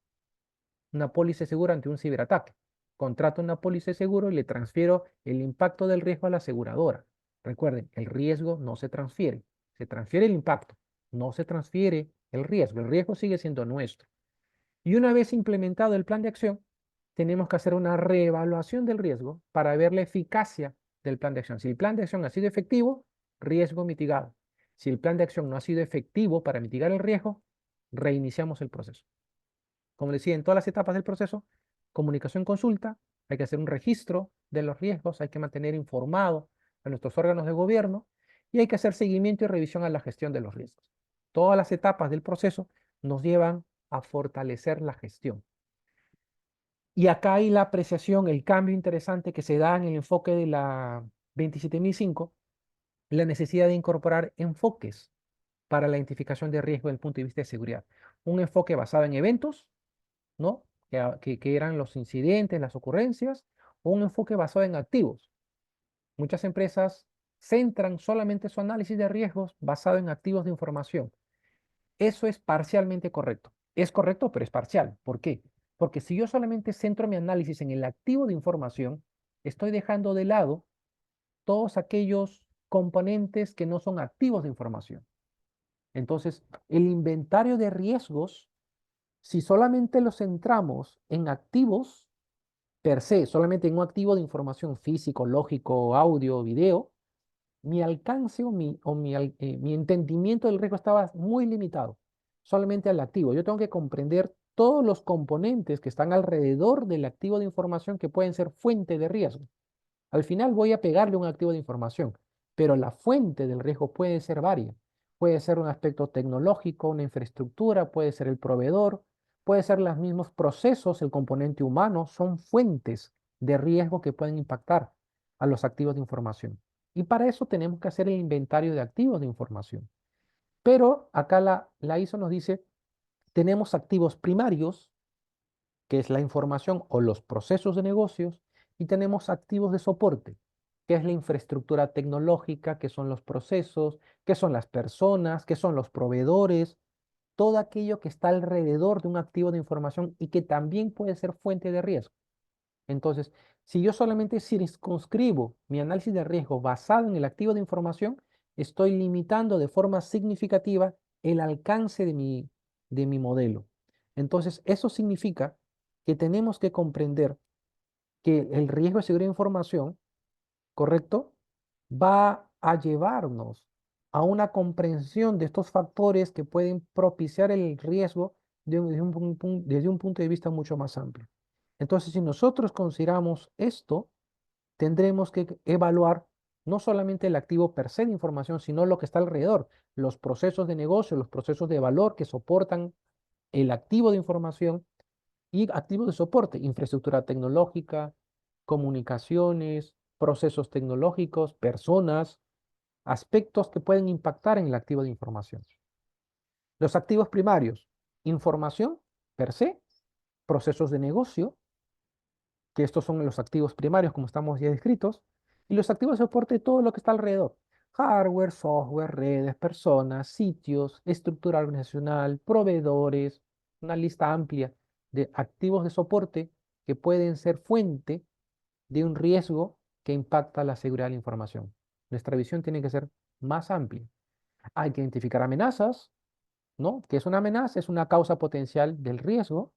Speaker 1: una póliza de seguro ante un ciberataque. Contrato una póliza de seguro y le transfiero el impacto del riesgo a la aseguradora. Recuerden, el riesgo no se transfiere el impacto, no se transfiere el riesgo sigue siendo nuestro. Y una vez implementado el plan de acción, tenemos que hacer una reevaluación del riesgo para ver la eficacia del plan de acción. Si el plan de acción ha sido efectivo, riesgo mitigado. Si el plan de acción no ha sido efectivo para mitigar el riesgo, reiniciamos el proceso. Como decía, en todas las etapas del proceso, comunicación, consulta, hay que hacer un registro de los riesgos, hay que mantener informado a nuestros órganos de gobierno y hay que hacer seguimiento y revisión a la gestión de los riesgos. Todas las etapas del proceso nos llevan a fortalecer la gestión. Y acá hay la apreciación, el cambio interesante que se da en el enfoque de la 27005, la necesidad de incorporar enfoques para la identificación de riesgo desde el punto de vista de seguridad. Un enfoque basado en eventos, ¿no? Que eran los incidentes, las ocurrencias, o un enfoque basado en activos. Muchas empresas centran solamente su análisis de riesgos basado en activos de información. Eso es parcialmente correcto. Es correcto, pero es parcial. ¿Por qué? Porque si yo solamente centro mi análisis en el activo de información, estoy dejando de lado todos aquellos componentes que no son activos de información. Entonces, el inventario de riesgos, si solamente lo centramos en activos per se, solamente en un activo de información físico, lógico, audio, video, mi alcance mi entendimiento del riesgo estaba muy limitado, solamente al activo. Yo tengo que comprender todos los componentes que están alrededor del activo de información que pueden ser fuente de riesgo. Al final voy a pegarle un activo de información, pero la fuente del riesgo puede ser varias. Puede ser un aspecto tecnológico, una infraestructura, puede ser el proveedor, puede ser los mismos procesos, el componente humano, son fuentes de riesgo que pueden impactar a los activos de información. Y para eso tenemos que hacer el inventario de activos de información. Pero acá la ISO nos dice, tenemos activos primarios, que es la información o los procesos de negocios, y tenemos activos de soporte, que es la infraestructura tecnológica, que son los procesos, que son las personas, que son los proveedores, todo aquello que está alrededor de un activo de información y que también puede ser fuente de riesgo. Entonces, si yo solamente circunscribo mi análisis de riesgo basado en el activo de información, estoy limitando de forma significativa el alcance de mi modelo. Entonces, eso significa que tenemos que comprender que el riesgo de seguridad de información, ¿correcto? Va a llevarnos a una comprensión de estos factores que pueden propiciar el riesgo desde un punto de vista mucho más amplio. Entonces, si nosotros consideramos esto, tendremos que evaluar no solamente el activo per se de información, sino lo que está alrededor, los procesos de negocio, los procesos de valor que soportan el activo de información y activos de soporte, infraestructura tecnológica, comunicaciones, procesos tecnológicos, personas, aspectos que pueden impactar en el activo de información. Los activos primarios, información per se, procesos de negocio, que estos son los activos primarios como estamos ya descritos, y los activos de soporte, todo lo que está alrededor. Hardware, software, redes, personas, sitios, estructura organizacional, proveedores, una lista amplia de activos de soporte que pueden ser fuente de un riesgo que impacta la seguridad de la información. Nuestra visión tiene que ser más amplia. Hay que identificar amenazas, ¿no? ¿Qué es una amenaza? Es una causa potencial del riesgo.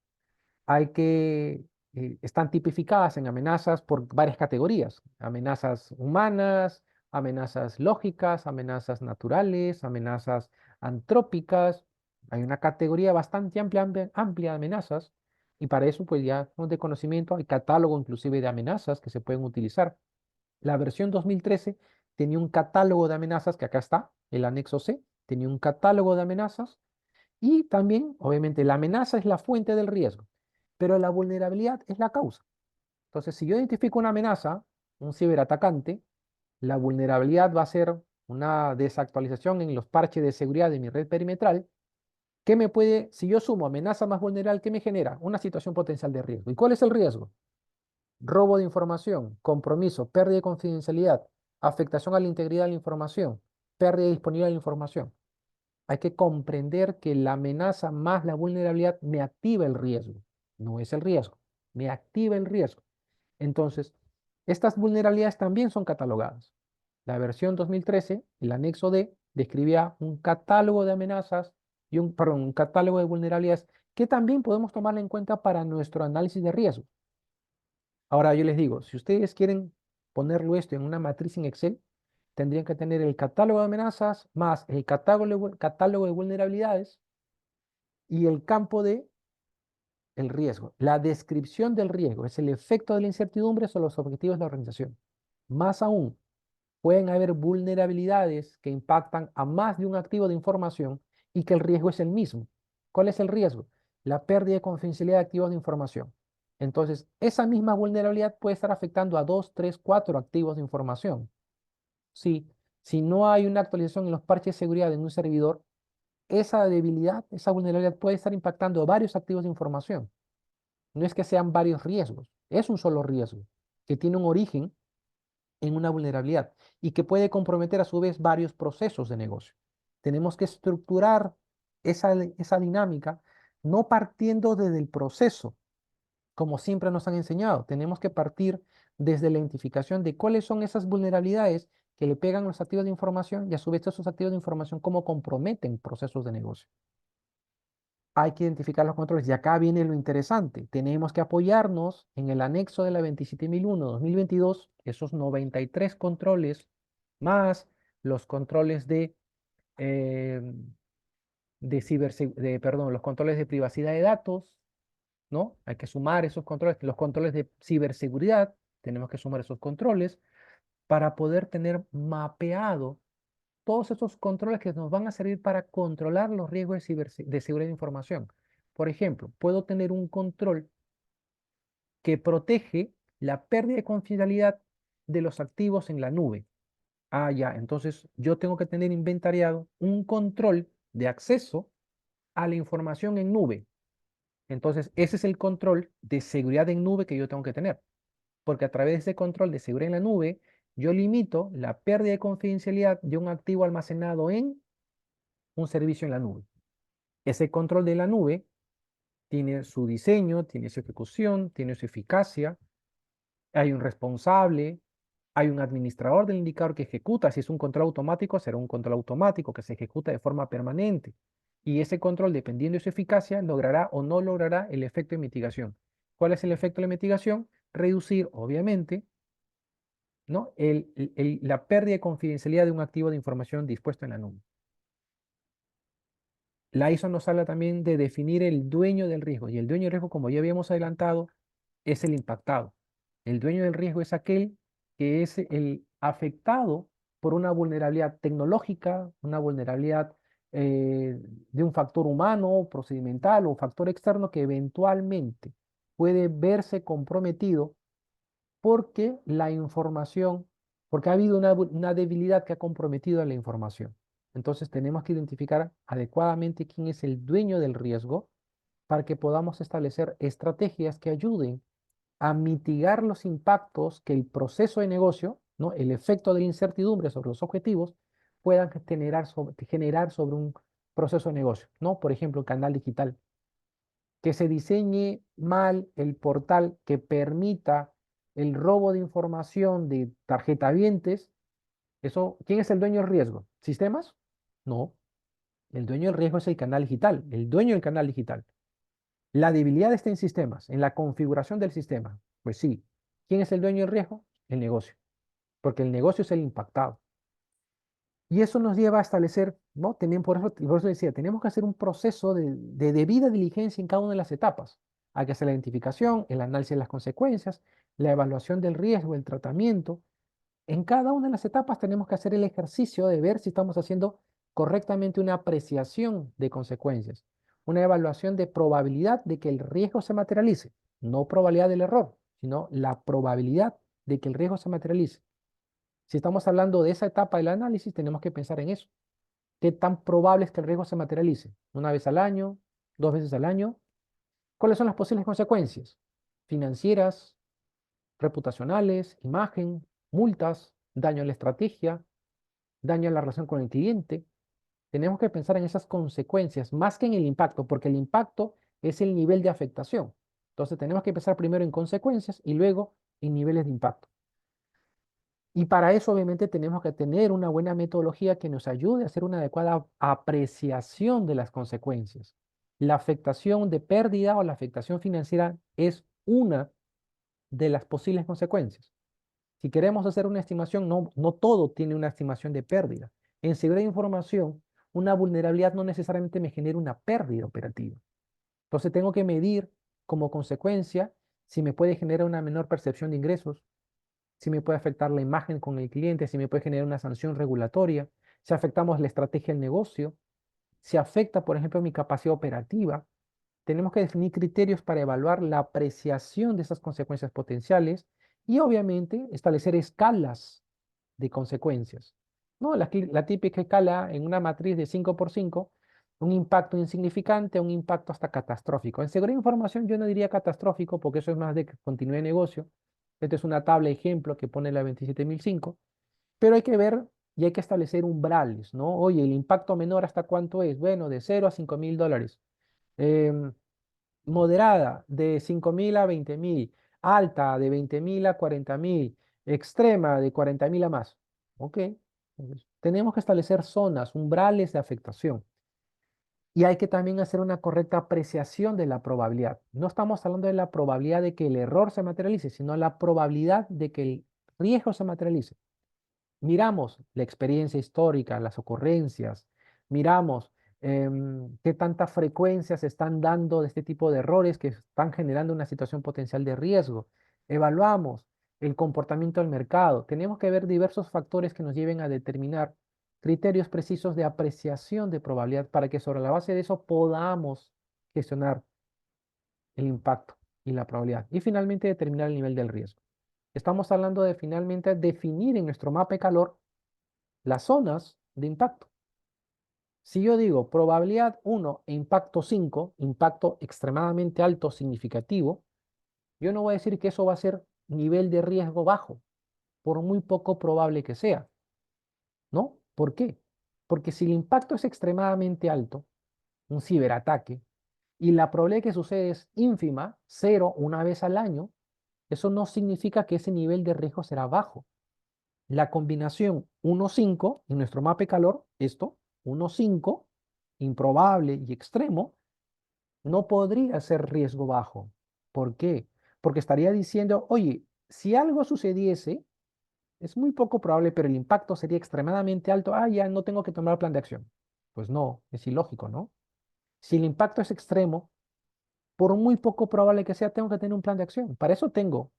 Speaker 1: Están tipificadas en amenazas por varias categorías: amenazas humanas, amenazas lógicas, amenazas naturales, amenazas antrópicas. Hay una categoría bastante amplia de amenazas, y para eso pues ya son de conocimiento, hay catálogo inclusive de amenazas que se pueden utilizar. La versión 2013 tenía un catálogo de amenazas, que acá está, el anexo C, tenía un catálogo de amenazas, y también, obviamente, la amenaza es la fuente del riesgo, pero la vulnerabilidad es la causa. Entonces, si yo identifico una amenaza, un ciberatacante, la vulnerabilidad va a ser una desactualización en los parches de seguridad de mi red perimetral. Si yo sumo amenaza más vulnerable, ¿qué me genera? Una situación potencial de riesgo. ¿Y cuál es el riesgo? Robo de información, compromiso, pérdida de confidencialidad, afectación a la integridad de la información, pérdida de disponibilidad de la información. Hay que comprender que la amenaza más la vulnerabilidad me activa el riesgo. No es el riesgo, me activa el riesgo. Entonces, estas vulnerabilidades también son catalogadas. La versión 2013, el anexo D, describía un catálogo de amenazas y un catálogo de vulnerabilidades que también podemos tomar en cuenta para nuestro análisis de riesgo. Ahora yo les digo, si ustedes quieren ponerlo esto en una matriz en Excel, tendrían que tener el catálogo de amenazas más el catálogo de vulnerabilidades y el campo de el riesgo. La descripción del riesgo es el efecto de la incertidumbre sobre los objetivos de la organización. Más aún, pueden haber vulnerabilidades que impactan a más de un activo de información y que el riesgo es el mismo. ¿Cuál es el riesgo? La pérdida de confidencialidad de activos de información. Entonces, esa misma vulnerabilidad puede estar afectando a 2, 3, 4 activos de información. Si, si no hay una actualización en los parches de seguridad en un servidor, esa debilidad, esa vulnerabilidad puede estar impactando a varios activos de información. No es que sean varios riesgos, es un solo riesgo que tiene un origen en una vulnerabilidad y que puede comprometer a su vez varios procesos de negocio. Tenemos que estructurar esa dinámica no partiendo desde el proceso, como siempre nos han enseñado. Tenemos que partir desde la identificación de cuáles son esas vulnerabilidades que le pegan a los activos de información y a su vez esos activos de información cómo comprometen procesos de negocio. Hay que identificar los controles. Y acá viene lo interesante. Tenemos que apoyarnos en el anexo de la 27001-2022, esos 93 controles, más los controles eh, los controles de privacidad de datos, ¿no? Hay que sumar esos controles, los controles de ciberseguridad, tenemos que sumar esos controles para poder tener mapeado todos esos controles que nos van a servir para controlar los riesgos de seguridad de información. Por ejemplo, puedo tener un control que protege la pérdida de confidencialidad de los activos en la nube. Ah, ya, entonces yo tengo que tener inventariado un control de acceso a la información en nube. Entonces, ese es el control de seguridad en nube que yo tengo que tener, porque a través de ese control de seguridad en la nube, yo limito la pérdida de confidencialidad de un activo almacenado en un servicio en la nube. Ese control de la nube tiene su diseño, tiene su ejecución, tiene su eficacia, hay un responsable, hay un administrador del indicador que ejecuta. Si es un control automático, será un control automático que se ejecuta de forma permanente. Y ese control, dependiendo de su eficacia, logrará o no logrará el efecto de mitigación. ¿Cuál es el efecto de mitigación? Reducir, obviamente, ¿no? La pérdida de confidencialidad de un activo de información dispuesto en la nube. La ISO nos habla también de definir el dueño del riesgo, y el dueño del riesgo, como ya habíamos adelantado, es el impactado. El dueño del riesgo es aquel que es el afectado por una vulnerabilidad tecnológica, una vulnerabilidad de un factor humano, procedimental o factor externo que eventualmente puede verse comprometido porque la información, porque ha habido una debilidad que ha comprometido a la información. Entonces tenemos que identificar adecuadamente quién es el dueño del riesgo para que podamos establecer estrategias que ayuden a mitigar los impactos que el proceso de negocio, ¿no? El efecto de la incertidumbre sobre los objetivos, puedan generar sobre un proceso de negocio, ¿no? Por ejemplo, el canal digital. Que se diseñe mal el portal que permita el robo de información de tarjetavientes, Eso, ¿quién es el dueño del riesgo? ¿Sistemas? No. El dueño del riesgo es el canal digital, el dueño del canal digital. La debilidad está en sistemas, en la configuración del sistema. Pues sí. ¿Quién es el dueño del riesgo? El negocio, porque el negocio es el impactado. Y eso nos lleva a establecer, ¿no? También por eso decía, tenemos que hacer un proceso de debida diligencia en cada una de las etapas. Hay que hacer la identificación, el análisis de las consecuencias, la evaluación del riesgo, el tratamiento. En cada una de las etapas tenemos que hacer el ejercicio de ver si estamos haciendo correctamente una apreciación de consecuencias, una evaluación de probabilidad de que el riesgo se materialice, no probabilidad del error, sino la probabilidad de que el riesgo se materialice. Si estamos hablando de esa etapa del análisis, tenemos que pensar en eso. ¿Qué tan probable es que el riesgo se materialice? ¿Una vez al año? ¿Dos veces al año? ¿Cuáles son las posibles consecuencias? Financieras, reputacionales, imagen, multas, daño a la estrategia, daño a la relación con el cliente. Tenemos que pensar en esas consecuencias más que en el impacto, porque el impacto es el nivel de afectación. Entonces tenemos que pensar primero en consecuencias y luego en niveles de impacto. Y para eso obviamente tenemos que tener una buena metodología que nos ayude a hacer una adecuada apreciación de las consecuencias. La afectación de pérdida o la afectación financiera es una de las posibles consecuencias. Si queremos hacer una estimación, no todo tiene una estimación de pérdida. En seguridad de información, una vulnerabilidad no necesariamente me genera una pérdida operativa. Entonces tengo que medir como consecuencia si me puede generar una menor percepción de ingresos, si me puede afectar la imagen con el cliente, si me puede generar una sanción regulatoria, si afectamos la estrategia del negocio, si afecta, por ejemplo, mi capacidad operativa. Tenemos que definir criterios para evaluar la apreciación de esas consecuencias potenciales y obviamente establecer escalas de consecuencias. ¿No? La típica escala en una matriz de 5 por 5, un impacto insignificante, un impacto hasta catastrófico. En seguridad de información yo no diría catastrófico porque eso es más de continuidad de negocio. Esta es una tabla ejemplo que pone la 27005, pero hay que ver y hay que establecer umbrales, ¿no? Oye, el impacto menor ¿hasta cuánto es? Bueno, de 0 a $5,000. Em, Moderada, de 5,000 a 20,000. Alta, de 20,000 a 40,000. Extrema, de 40,000 a más. ¿Ok? Entonces, tenemos que establecer zonas, umbrales de afectación. Y hay que también hacer una correcta apreciación de la probabilidad. No estamos hablando de la probabilidad de que el error se materialice, sino la probabilidad de que el riesgo se materialice. Miramos la experiencia histórica, las ocurrencias, miramos qué tanta frecuencia se están dando de este tipo de errores que están generando una situación potencial de riesgo. Evaluamos el comportamiento del mercado. Tenemos que ver diversos factores que nos lleven a determinar criterios precisos de apreciación de probabilidad para que sobre la base de eso podamos gestionar el impacto y la probabilidad. Y finalmente determinar el nivel del riesgo. Estamos hablando de finalmente definir en nuestro mapa de calor las zonas de impacto. Si yo digo probabilidad 1 e impacto 5, impacto extremadamente alto, significativo, yo no voy a decir que eso va a ser nivel de riesgo bajo, por muy poco probable que sea, ¿no? ¿Por qué? Porque si el impacto es extremadamente alto, un ciberataque, y la probabilidad que sucede es ínfima, cero, una vez al año, eso no significa que ese nivel de riesgo será bajo. La combinación 1,5 en nuestro mapa de calor, esto, 1,5, improbable y extremo, no podría ser riesgo bajo. ¿Por qué? Porque estaría diciendo, oye, si algo sucediese, es muy poco probable, pero el impacto sería extremadamente alto. Ah, ya no tengo que tomar plan de acción. Pues no, es ilógico, ¿no? Si el impacto es extremo, por muy poco probable que sea, tengo que tener un plan de acción. Para eso tengo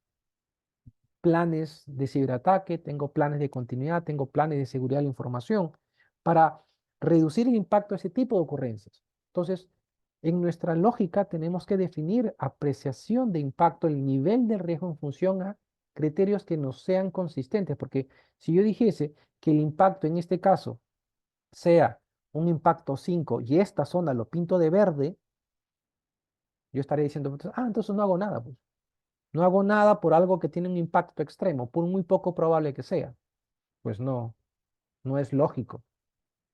Speaker 1: planes de ciberataque, tengo planes de continuidad, tengo planes de seguridad de la información para reducir el impacto de ese tipo de ocurrencias. Entonces, en nuestra lógica tenemos que definir apreciación de impacto, el nivel de riesgo en función a criterios que nos sean consistentes, porque si yo dijese que el impacto en este caso sea un impacto 5 y esta zona lo pinto de verde, yo estaría diciendo, entonces no hago nada, pues. No hago nada por algo que tiene un impacto extremo, por muy poco probable que sea. Pues no, no es lógico.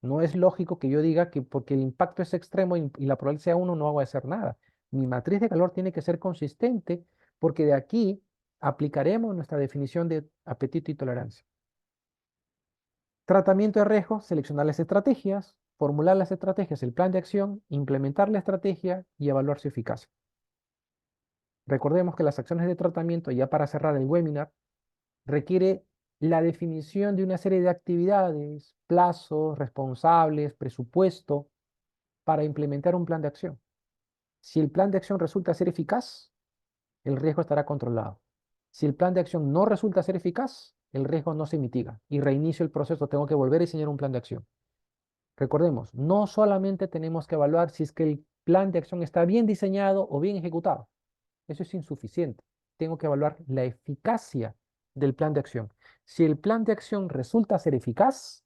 Speaker 1: No es lógico que yo diga que porque el impacto es extremo y la probabilidad sea uno, no hago hacer nada. Mi matriz de calor tiene que ser consistente porque de aquí aplicaremos nuestra definición de apetito y tolerancia. Tratamiento de riesgos, seleccionar las estrategias, formular las estrategias, el plan de acción, implementar la estrategia y evaluar su eficacia. Recordemos que las acciones de tratamiento, ya para cerrar el webinar, requiere la definición de una serie de actividades, plazos, responsables, presupuesto para implementar un plan de acción. Si el plan de acción resulta ser eficaz, el riesgo estará controlado. Si el plan de acción no resulta ser eficaz, el riesgo no se mitiga y reinicio el proceso, tengo que volver a diseñar un plan de acción. Recordemos, no solamente tenemos que evaluar si es que el plan de acción está bien diseñado o bien ejecutado. Eso es insuficiente. Tengo que evaluar la eficacia del plan de acción. Si el plan de acción resulta ser eficaz,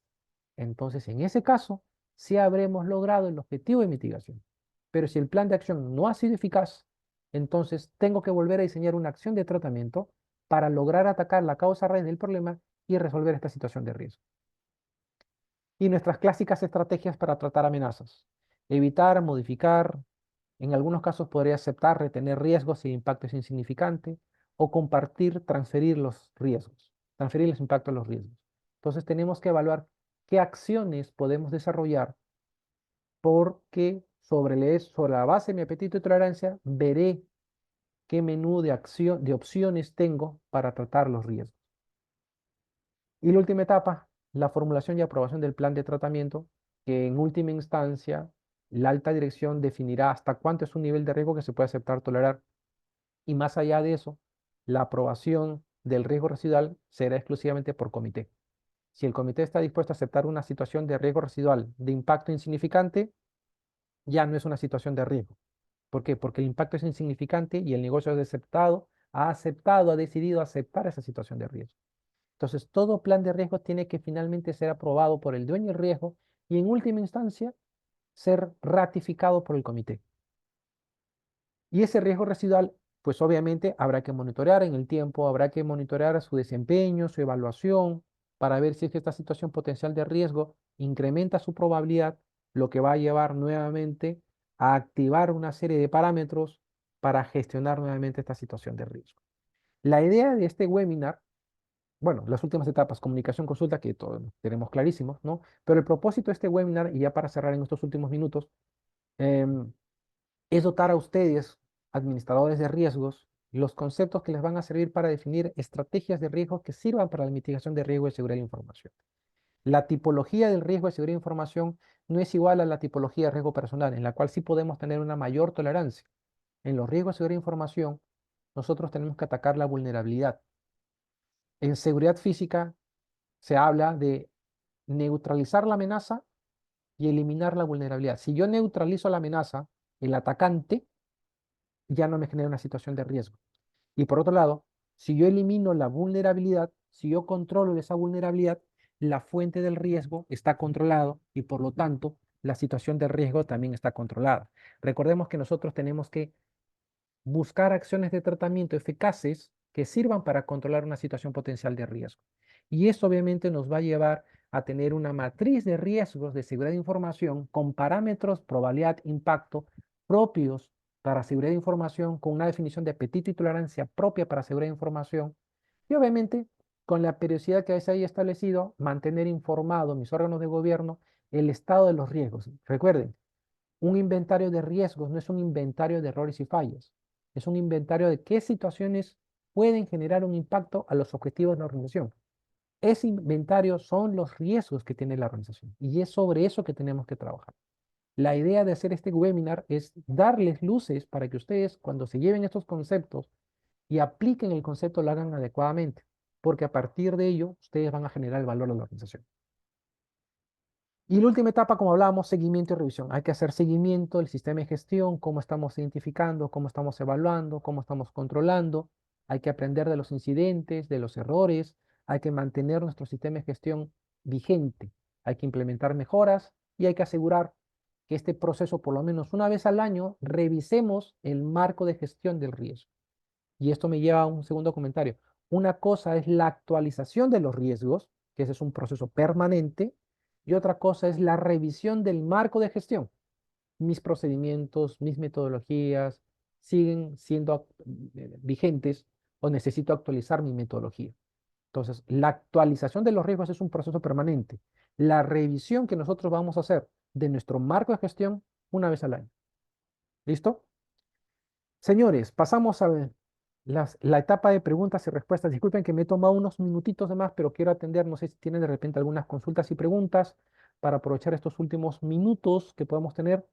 Speaker 1: entonces en ese caso sí habremos logrado el objetivo de mitigación. Pero si el plan de acción no ha sido eficaz, entonces tengo que volver a diseñar una acción de tratamiento para lograr atacar la causa raíz del problema y resolver esta situación de riesgo. Y nuestras clásicas estrategias para tratar amenazas. Evitar, modificar, en algunos casos podría aceptar, retener riesgos si el impacto es insignificante, o compartir, transferir los riesgos, transferir los impactos a los riesgos. Entonces tenemos que evaluar qué acciones podemos desarrollar porque sobre la base de mi apetito y tolerancia veré qué menú de opciones tengo para tratar los riesgos. Y la última etapa, la formulación y aprobación del plan de tratamiento, que en última instancia la alta dirección definirá hasta cuánto es un nivel de riesgo que se puede aceptar, tolerar. Y más allá de eso, la aprobación del riesgo residual será exclusivamente por comité. Si el comité está dispuesto a aceptar una situación de riesgo residual de impacto insignificante, ya no es una situación de riesgo. ¿Por qué? Porque el impacto es insignificante y el negocio ha decidido aceptar esa situación de riesgo. Entonces, todo plan de riesgo tiene que finalmente ser aprobado por el dueño del riesgo y en última instancia ser ratificado por el comité. Y ese riesgo residual, pues obviamente habrá que monitorear en el tiempo, habrá que monitorear su desempeño, su evaluación, para ver si es que esta situación potencial de riesgo incrementa su probabilidad, lo que va a llevar nuevamente a activar una serie de parámetros para gestionar nuevamente esta situación de riesgo. La idea de este webinar, bueno, las últimas etapas, comunicación, consulta, que todos tenemos clarísimos, ¿no? Pero el propósito de este webinar, y ya para cerrar en estos últimos minutos, em, es dotar a ustedes, administradores de riesgos, los conceptos que les van a servir para definir estrategias de riesgo que sirvan para la mitigación de riesgo de seguridad de información. La tipología del riesgo de seguridad de información no es igual a la tipología de riesgo personal, en la cual sí podemos tener una mayor tolerancia. En los riesgos de seguridad de información, nosotros tenemos que atacar la vulnerabilidad. En seguridad física se habla de neutralizar la amenaza y eliminar la vulnerabilidad. Si yo neutralizo la amenaza, el atacante ya no me genera una situación de riesgo. Y por otro lado, si yo elimino la vulnerabilidad, si yo controlo esa vulnerabilidad, la fuente del riesgo está controlado y por lo tanto la situación de riesgo también está controlada. Recordemos que nosotros tenemos que buscar acciones de tratamiento eficaces que sirvan para controlar una situación potencial de riesgo. Y eso obviamente nos va a llevar a tener una matriz de riesgos de seguridad de información con parámetros, probabilidad, impacto propios para seguridad de información, con una definición de apetito y tolerancia propia para seguridad de información. Y obviamente, con la periodicidad que se haya establecido, mantener informado mis órganos de gobierno el estado de los riesgos. Recuerden, un inventario de riesgos no es un inventario de errores y fallas, es un inventario de qué situaciones pueden generar un impacto a los objetivos de la organización. Ese inventario son los riesgos que tiene la organización y es sobre eso que tenemos que trabajar. La idea de hacer este webinar es darles luces para que ustedes, cuando se lleven estos conceptos y apliquen el concepto, lo hagan adecuadamente, porque a partir de ello ustedes van a generar el valor de la organización. Y la última etapa, como hablábamos, seguimiento y revisión. Hay que hacer seguimiento del sistema de gestión, cómo estamos identificando, cómo estamos evaluando, cómo estamos controlando. Hay que aprender de los incidentes, de los errores. Hay que mantener nuestro sistema de gestión vigente. Hay que implementar mejoras y hay que asegurar que este proceso, por lo menos una vez al año, revisemos el marco de gestión del riesgo. Y esto me lleva a un segundo comentario. Una cosa es la actualización de los riesgos, que ese es un proceso permanente, y otra cosa es la revisión del marco de gestión. Mis procedimientos, mis metodologías siguen siendo vigentes o necesito actualizar mi metodología. Entonces, la actualización de los riesgos es un proceso permanente. La revisión que nosotros vamos a hacer de nuestro marco de gestión una vez al año. ¿Listo? Señores, pasamos a ver la etapa de preguntas y respuestas. Disculpen que me he tomado unos minutitos de más, pero quiero atender, no sé si tienen de repente algunas consultas y preguntas para aprovechar estos últimos minutos que podamos tener.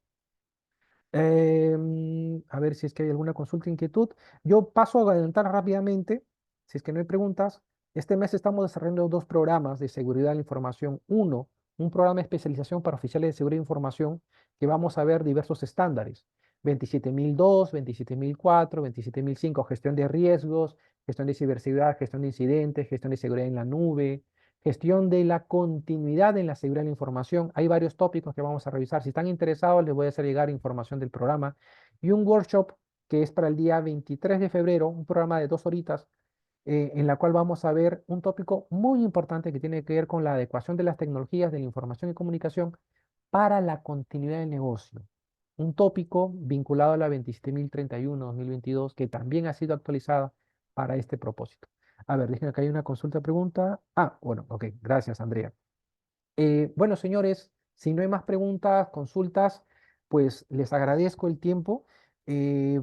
Speaker 1: A ver si es que hay alguna consulta, inquietud. Yo paso a adelantar rápidamente, si es que no hay preguntas. Este mes estamos desarrollando dos programas de seguridad de la información. Uno, un programa de especialización para oficiales de seguridad de información que vamos a ver diversos estándares. 27002, 27004, 27005, gestión de riesgos, gestión de ciberseguridad, gestión de incidentes, gestión de seguridad en la nube, gestión de la continuidad en la seguridad de la información. Hay varios tópicos que vamos a revisar. Si están interesados, les voy a hacer llegar información del programa. Y un workshop que es para el día 23 de febrero, un programa de 2 horitas, en la cual vamos a ver un tópico muy importante que tiene que ver con la adecuación de las tecnologías de la información y comunicación para la continuidad del negocio. Un tópico vinculado a la 27031-2022 que también ha sido actualizada para este propósito. A ver, déjenme que hay una consulta, pregunta. Ah, bueno, ok, gracias, Andrea. Bueno, señores, si no hay más preguntas, consultas, pues les agradezco el tiempo.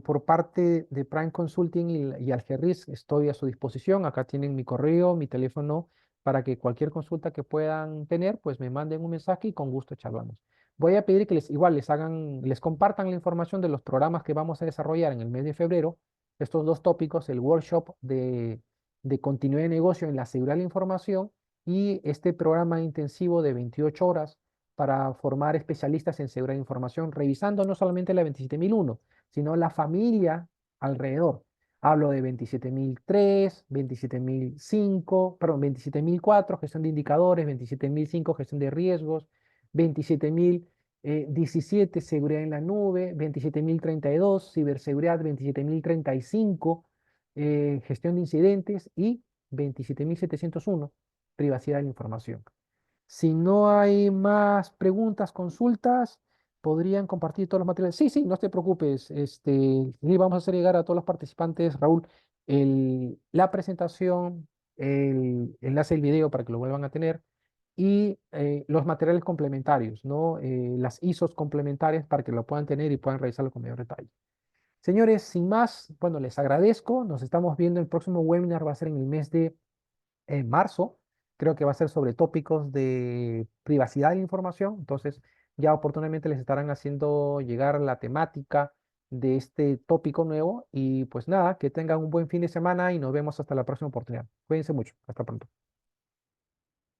Speaker 1: Por parte de Prime Consulting y Algerris, estoy a su disposición. Acá tienen mi correo, mi teléfono, para que cualquier consulta que puedan tener, pues me manden un mensaje y con gusto charlamos. Voy a pedir que igual les compartan la información de los programas que vamos a desarrollar en el mes de febrero. Estos dos tópicos, el workshop de continuidad de negocio en la seguridad de la información y este programa intensivo de 28 horas para formar especialistas en seguridad de información, revisando no solamente la 27001, sino la familia alrededor. Hablo de 27003, 27005, perdón, 27004, gestión de indicadores, 27005, gestión de riesgos, 27017, seguridad en la nube, 27032, ciberseguridad, 27035, gestión de incidentes y 27701, privacidad de la información. Si no hay más preguntas, consultas, podrían compartir todos los materiales. Sí, sí, no te preocupes. Sí, vamos a hacer llegar a todos los participantes, Raúl, la presentación, el enlace del video para que lo vuelvan a tener y los materiales complementarios, ¿no? Las ISOs complementarias para que lo puedan tener y puedan revisarlo con mayor detalle. Señores, sin más, bueno, les agradezco. Nos estamos viendo. El próximo webinar va a ser en el mes de marzo. Creo que va a ser sobre tópicos de privacidad de la información. Entonces, ya oportunamente les estarán haciendo llegar la temática de este tópico nuevo. Y pues nada, que tengan un buen fin de semana y nos vemos hasta la próxima oportunidad. Cuídense mucho. Hasta pronto.